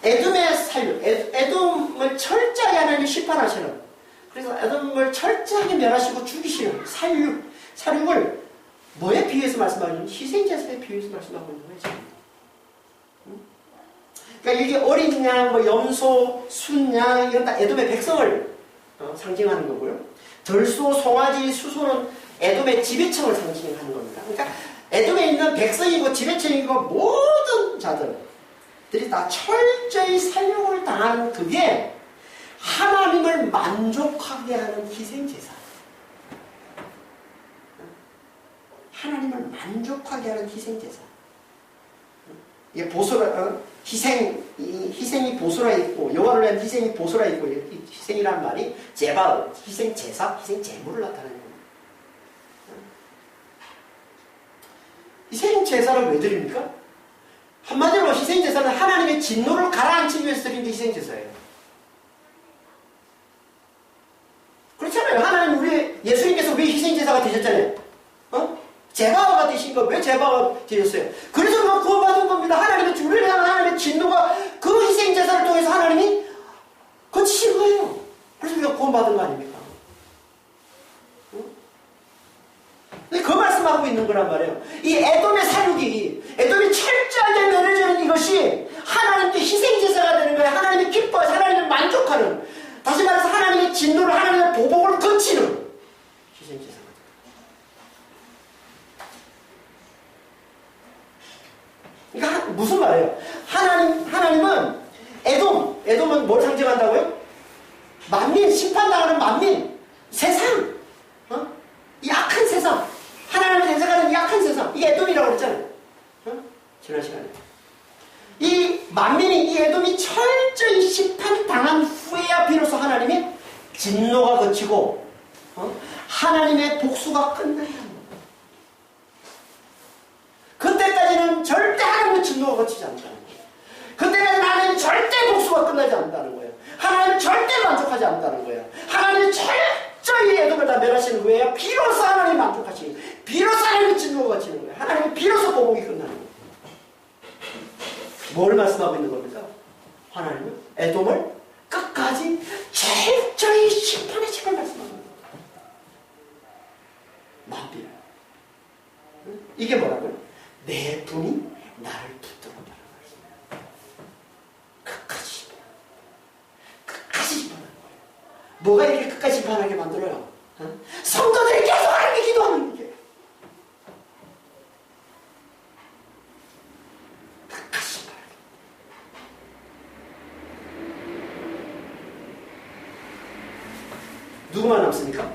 Speaker 1: 에돔의 살육, 에돔을 철저하게 하나님이 심판하시는, 그래서 에돔을 철저하게 멸하시고 죽이시는 살육을 뭐에 비유해서 말씀하시는? 희생제사에 비유해서 말씀하고 있는 거예요, 지금. 그러니까 이게 어린 양, 염소, 순양, 이런 다 에돔의 백성을 상징하는 거고요. 들소, 송아지, 수소는 에돔의 지배층을 상징하는 겁니다. 그러니까 에돔에 있는 백성이고 지배층이고 모든 자들이 다 철저히 살육을 당하는 그게 하나님을 만족하게 하는 희생제사. 하나님을 만족하게 하는 희생제사. 이게 희생이 보수라 있고, 여호와를 위한 희생이 보수라 있고, 이 희생이라는 말이 제바, 희생 제사, 희생 제물을 나타내는 겁니다. 희생 제사를 왜 드립니까? 한마디로 희생 제사는 하나님의 진노를 가라앉히기 위해서 드리는 게 희생 제사예요. 그렇잖아요. 하나님 우리 예수님께서 왜 희생 제사가 되셨잖아요. 제사가 되신 거 왜 제사가 되셨어요? 그래서 우리가 구원받은 겁니다. 하나님의 우리를 향한 하나님의 진노가 그 희생 제사를 통해서 하나님이 거치신 거예요. 그래서 우리가 구원받은 거 아닙니까? 근데 그 말씀하고 있는 거란 말이에요. 이 에돔의 사륙이, 에돔이 철저하게 내려지는 이것이 하나님께 희생 제사가 되는 거예요. 하나님이 기뻐하시, 하나님을 만족하는, 다시 말해서 하나님의 진노를, 하나님의 보복을 거치는 희생 제사가 돼요. 그러니까 무슨 말이에요? 하나님은 에돔은 뭘 상징한다고요? 만민, 심판당하는 만민, 세상, 이 악한 세상, 하나님을 대적하는 이 악한 세상, 이 에돔이라고 그랬잖아요. 지난 시간에. 이 만민이, 이 에돔이 철저히 심판당한 후에야 비로소 하나님이 진노가 거치고, 하나님의 복수가 끝나야 합니다. 그때까지는 절대 하나님의 진노가 거치지 않는다는 거예요. 그때까지는 하나님의 절대 복수가 끝나지 않는다는 거예요. 하나님은 절대 만족하지 않는다는 거예요. 하나님은 철저히 에돔을 다 멸하시는 거예요. 비로소 하나님이 만족하시는 거예요. 비로소 하나님의 진노가 거치는 거예요. 하나님이 비로소 보복이 끝나는 거예요. 뭘 말씀하고 있는 겁니까? 하나님은 에돔을 끝까지 철저히 심판하실 걸 말씀하는 거예요. 만비를. 이게 뭐라고요? 내 분이 나를 붙들었다는 말씀이에요. 끝까지 심판. 끝까지 심판하는 거예요. 뭐가 이렇게 끝까지 심판하게 만들어요? 성도들이 계속 하나님께 기도하는 게. 끝까지 심판하게. 누구만 남습니까?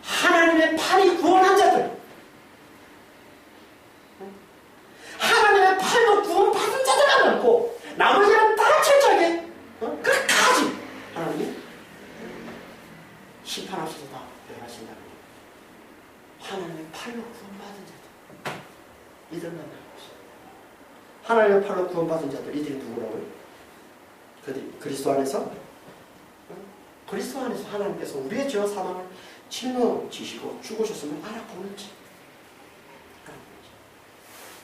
Speaker 1: 하나님의 팔이 구원한 자들. 하나님의 팔로 구원받은 자들만 남고 나머지는 다 철저하게 끝까지 하나님이 심판하셔서 다 멸하신다는 거예요. 하나님의 팔로 구원받은 자들 이들만 남고 있어요. 하나님의 팔로 구원받은 자들 이들이 누구라고요? 그들이 그리스도 안에서 하나님께서 우리의 죄와 사망을 짊어지시고 죽으셨음을 알아보는지.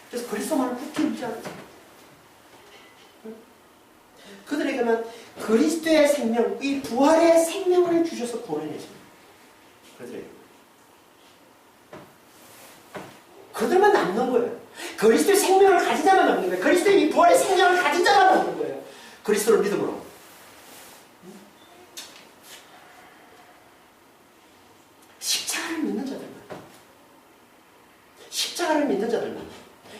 Speaker 1: 그래서 그리스도만을 굳게 의지하는지. 그들에게만 그리스도의 생명, 이 부활의 생명을 주셔서 구원해내십니다. 그들만 남는 거예요. 그리스도의 생명을 가진 자만 남는 거예요. 그리스도의 이 부활의 생명을 가진 자만 남는 거예요. 그리스도를 믿음으로. 십자가를 믿는 자들만.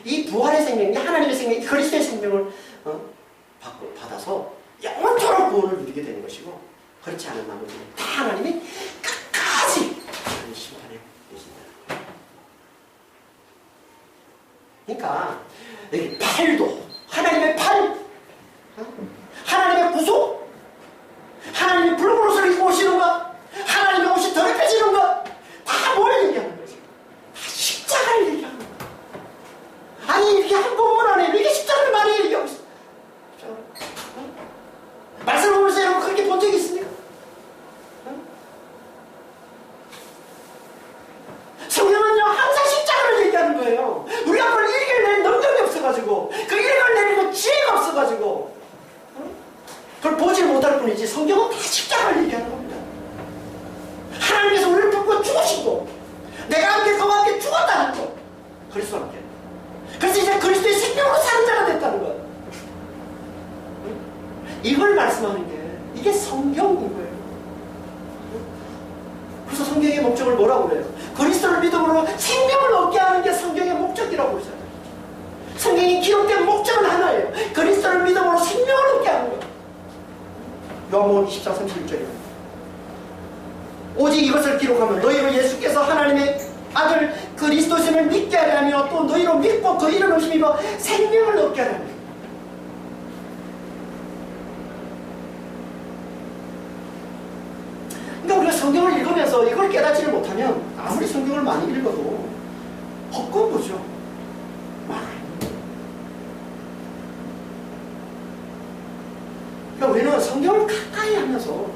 Speaker 1: 이 부활의 생명, 이 하나님의 생명, 이 그리스도의 생명을 받아서 영원토록 구원을 누리게 되는 것이고, 그렇지 않은 나머지는 다 하나님이 끝까지 하나님 심판해 계신다는 거예요. 그러니까 여기 팔도 하나님의 팔, 하나님의 구속, 하나님이 붉은 옷을 입고 오시는 것, 하나님의 옷이 더럽혀지는 것, 다 뭘 얘기하는 거지? 십자가를 얘기하는 거야. 아니 이렇게 한 본문 안에 이렇게 십자가를 많이 얘기하고 있어. 말씀을 보면서 여러분 그렇게 본 적이 있습니까? 성경은요 항상 십자가를 얘기하는 거예요. 우리가 그걸 읽어낼 능력이 없어가지고, 그 읽어내는 지혜가 없어가지고 그걸 보지 못할 뿐이지, 성경은 다 십자가를 얘기하는 겁니다. 하나님께서 우리를 붙고 죽으시고 내가 함께 그와 함께 죽었다는 거, 그리스도와 함께. 그래서 이제 그리스도의 생명으로 사는 자가 됐다는 거. 이걸 말씀하는 게 이게 성경인 거예요. 그래서 성경의 목적을 뭐라고 그래요? 그리스도를 믿음으로 생명을 얻게 하는 게 성경의 목적이라고 그러잖아요. 성경이 기록된 목적은 하나예요. 그리스도를 믿음으로 생명을 얻게 하는 거예요. 요한복음 20장 31절이에요. 오직 이것을 기록하면 너희로 예수께서 하나님의 아들 그리스도심을 믿게 하려며 또 너희로 믿고 그 이름을 힘입어 생명을 얻게 하려며. 살면서 이걸 깨닫지를 못하면 아무리 성경을 많이 읽어도 헛공부죠. 그러니까 우리는 성경을 가까이 하면서,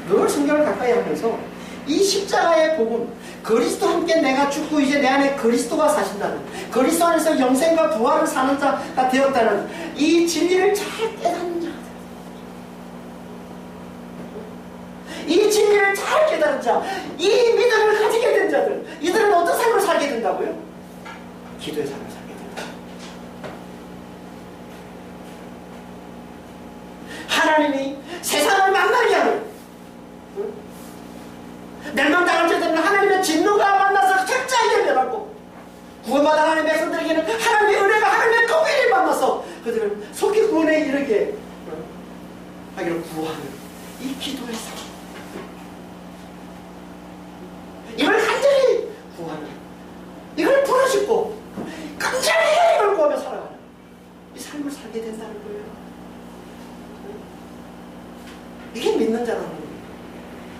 Speaker 1: 늘 성경을 가까이 하면서 이 십자가의 복음, 그리스도와 함께 내가 죽고 이제 내 안에 그리스도가 사신다는, 그리스도 안에서 영생과 부활을 사는 자가 되었다는 이 진리를 잘 깨닫는 자, 이 진리를 잘 깨달은 자, 이 믿음을 가지게 된 자들, 이들은 어떤 삶을 살게 된다고요? 기도의 삶을 살게 된다. 하나님이 세상을 만나게 하는, 멸망당할 자들은 하나님의 진노가 만나서 철저하게 멸하고, 구원받은 하나님의 백성들에게는 하나님의 은혜가, 하나님의 공의를 만나서 그들은 속히 구원에 이르게 하기를 구하는 이 기도의 삶, 이걸 간절히 구하는, 이걸 부르짖고 간절히 이걸 구하며 살아가는 이 삶을 살게 된다는 거예요. 이게 믿는 자라는 거예요.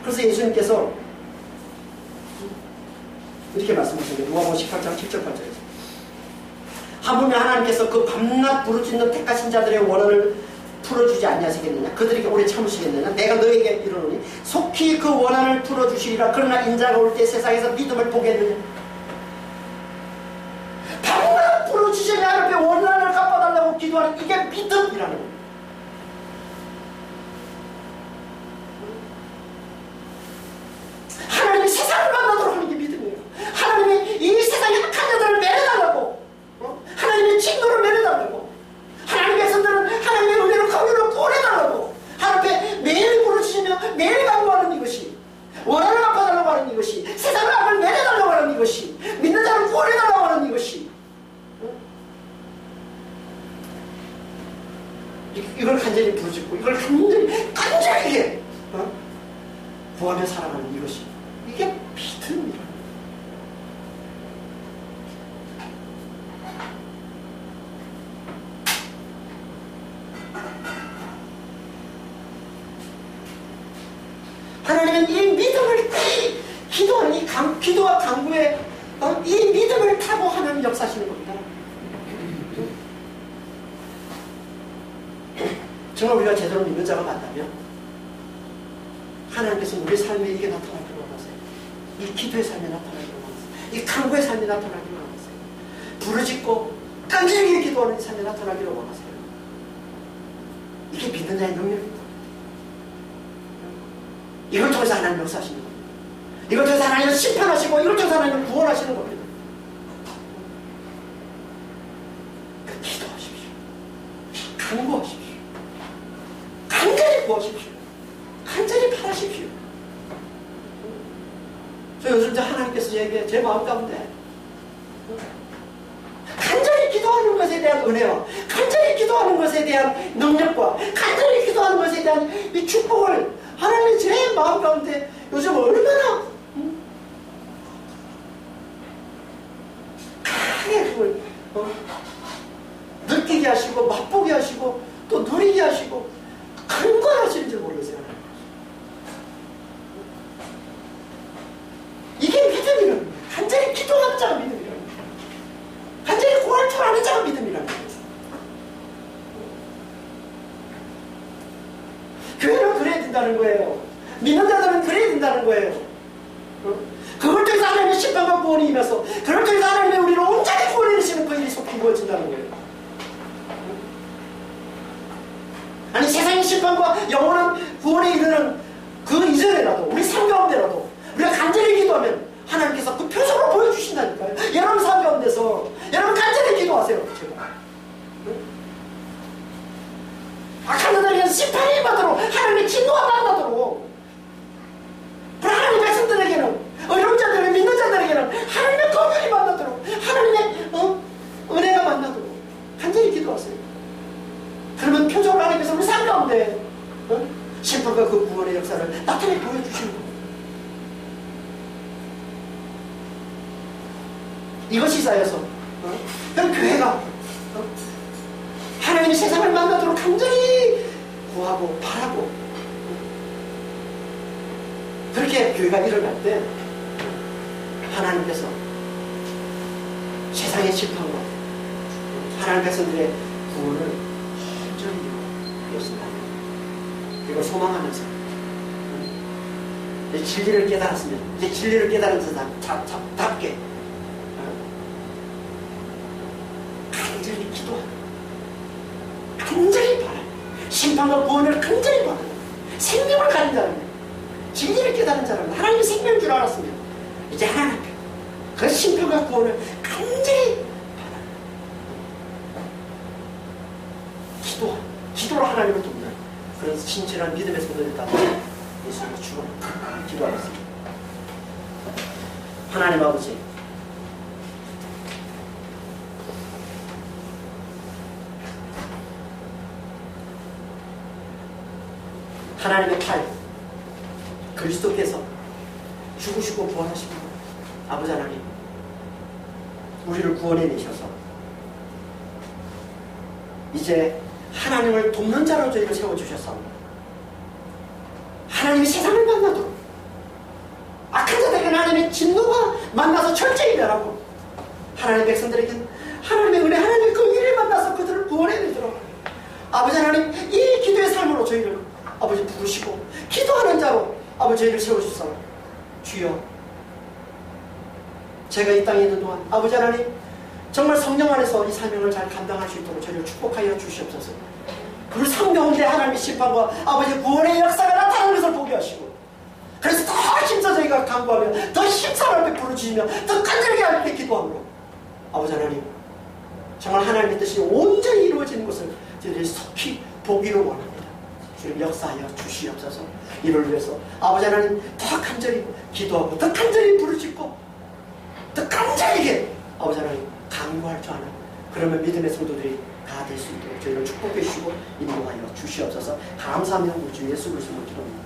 Speaker 1: 그래서 예수님께서 이렇게 말씀하셨는데, 누가복음 18장 7절 8절에서 하물며 하나님께서 그 밤낮 부르짖는 택하신 자들의 원한을 풀어주지 아니하시겠느냐, 그들에게 오래 참으시겠느냐, 내가 너에게 이르노니 속히 그 원한을 풀어주시리라. 그러나 인자가 올 때 세상에서 믿음을 보겠느냐. 밤낮 부르짖으며 하나님의 원한을 갚아달라고 기도하는 이게 믿음이라는 거예요. 하나님이 세상을 만나도록 하는 게 믿음이에요. 하나님이 이 세상의 악한 자들을 매려달라고, 하나님의 진노를 매려달라고, 하나님의 백성들은 하나님의 은혜로 강요로 구원해달라고 하나님 앞에 매일 부르짖으며 매일 간구하는 이것이, 원한을 갚아달라고 하는 이것이, 세상을 악을 매려달라고 하는 이것이, 믿는 자를 구원해달라고 하는 이것이, 이걸 간절히 부르짖고 이걸 간절히 구하며 살아가는 이것이, 이게 믿음이라. 하나님은 이 믿음을, 기도하는 이 기도와 간구에 이 믿음을 타고 하나님 역사하시는 겁니다. 정말 우리가 제대로 믿는 자가 맞다면 하나님께서 우리 삶에 이게 나타나기를 원하세요. 이 기도의 삶에 나타나기를 원하세요. 이 간구의 삶에 나타나기를 원하세요. 부르짖고 간절히 기도하는 이 삶에 나타나기를 원하세요. 이게 믿는 자의 능력입니다. 이걸 통해서 하나님 역사하시는 겁니다. 이걸 통해서 하나님을 심판하시고, 이걸 통해서 하나님을 구원하시는 겁니다. 기도하십시오. 간구하십시오. 간절히 구하십시오. 간절히 바라십시오. 저 요즘 하나님께서 저에게 제 마음 가운데 간절히 기도하는 것에 대한 은혜와 간절히 기도하는 것에 대한 능력과 간절히 기도하는 것에 대한 이 축복을 하나님이 제 마음 가운데 요즘 얼마나 강하게 그걸 느끼게 하시고 맛보게 하시고 또 누리게 하시고 간과하시는 줄 모르세요. 이게 믿음이라는 거예요. 간절히 기도하는 자가 믿음이라는 거예요. 간절히 구할 줄 아는 자가 믿음이라는 거예요. 교회는 그래야 된다는 거예요. 믿는 자들은 그래야 된다는 거예요. 그걸 통해서 하나님의 심판과 구원이 임해서, 그걸 통해서 하나님의 우리를 온전히 구원해주시는 그 일이 속히 이루어진다는 거예요. 아니, 세상의 심판과 영원한 구원에 이르는 그 이전에라도, 우리 삶 가운데라도 우리가 간절히 기도하면 하나님께서 그 표적으로 보여주신다니까요. 여러분 삶 가운데서 여러분 간절히 기도하세요. 제발. 악한 자들에게는 심판이 임하도록, 하나님의 진노가 만나도록, 하나님의 백성들에게는, 어려운 자들에게, 믿는 자들에게는 하나님의 공격이 만나도록, 하나님의 은혜가 만나도록 간절히 기도하세요. 그러면 표적으로 하나님께서 우리 삶 가운데 심판과 그 구원의 역사를 나타내 보여주시는 겁니다. 이것이 쌓여서 그럼 교회가 하나님이 세상을 만나도록 간절히 구하고 바라고 그렇게 교회가 일어날 때 하나님께서 세상의 심판과 하나님 백성들의 구원을 온전히 이루었습니다. 이걸 소망하면서 이제 진리를 깨달았으면 이제 진리를 깨달은 사람답게 간절히 기도하는, 간절히 바라는, 심판과 구원을 간절히 바라는, 생명을 가진 자라면, 진리를 깨달은 자라면, 하나님의 생명인 줄 알았으면 이제 하나님 앞에 그 심판과 구원을 간절히 바라는, 기도로 하나님을 돕는 그런 진실한 믿음의 성도들 가운데 예수님을 주로 기도하겠습니다. 하나님 아버지, 하나님의 팔, 그리스도께서 죽으시고 부활하시고 아버지 하나님 우리를 구원해내셔서 이제 하나님을 돕는 자로 저희를 세워주셨사옵니다. 하나님이 세상을 만나도록 악한 자들에게는 하나님의 진노가 만나서 철저히 멸하고 하나님의 백성들에게는 하나님의 은혜, 하나님의 긍휼을 만나서 그들을 구원해내도록 아버지 하나님 이 기도의 삶으로 저희를 아버지 부르시고 기도하는 자로 아버지 저희를 세워주시옵소서. 주여, 제가 이 땅에 있는 동안 아버지 하나님 정말 성령 안에서 이 사명을 잘 감당할 수 있도록 저희를 축복하여 주시옵소서. 그리고 삶 가운데 하나님의 심판과 아버지 구원의 역사가 나타나는 것을 보게 하시고 그래서 더 힘써 저희가 간구하며 더 힘사를 베풀어 주시며 더 간절하게 하나님께 기도함으로 아버지 하나님 정말 하나님의 뜻이 온전히 이루어지는 것을 저희들이 속히 보기를 원합니다. 주님 역사하여 주시옵소서. 이를 위해서 아버지 하나님 더 간절히 기도하고 더 간절히 부르짖고 더 간절하게 아버지 하나님 간구할 줄 아는 그러면 믿음의 성도들이 다 될 수 있도록 저희를 축복해 주시고 인도하여 주시옵소서. 감사하며 우리 주 예수 그리스도로 기도합니다.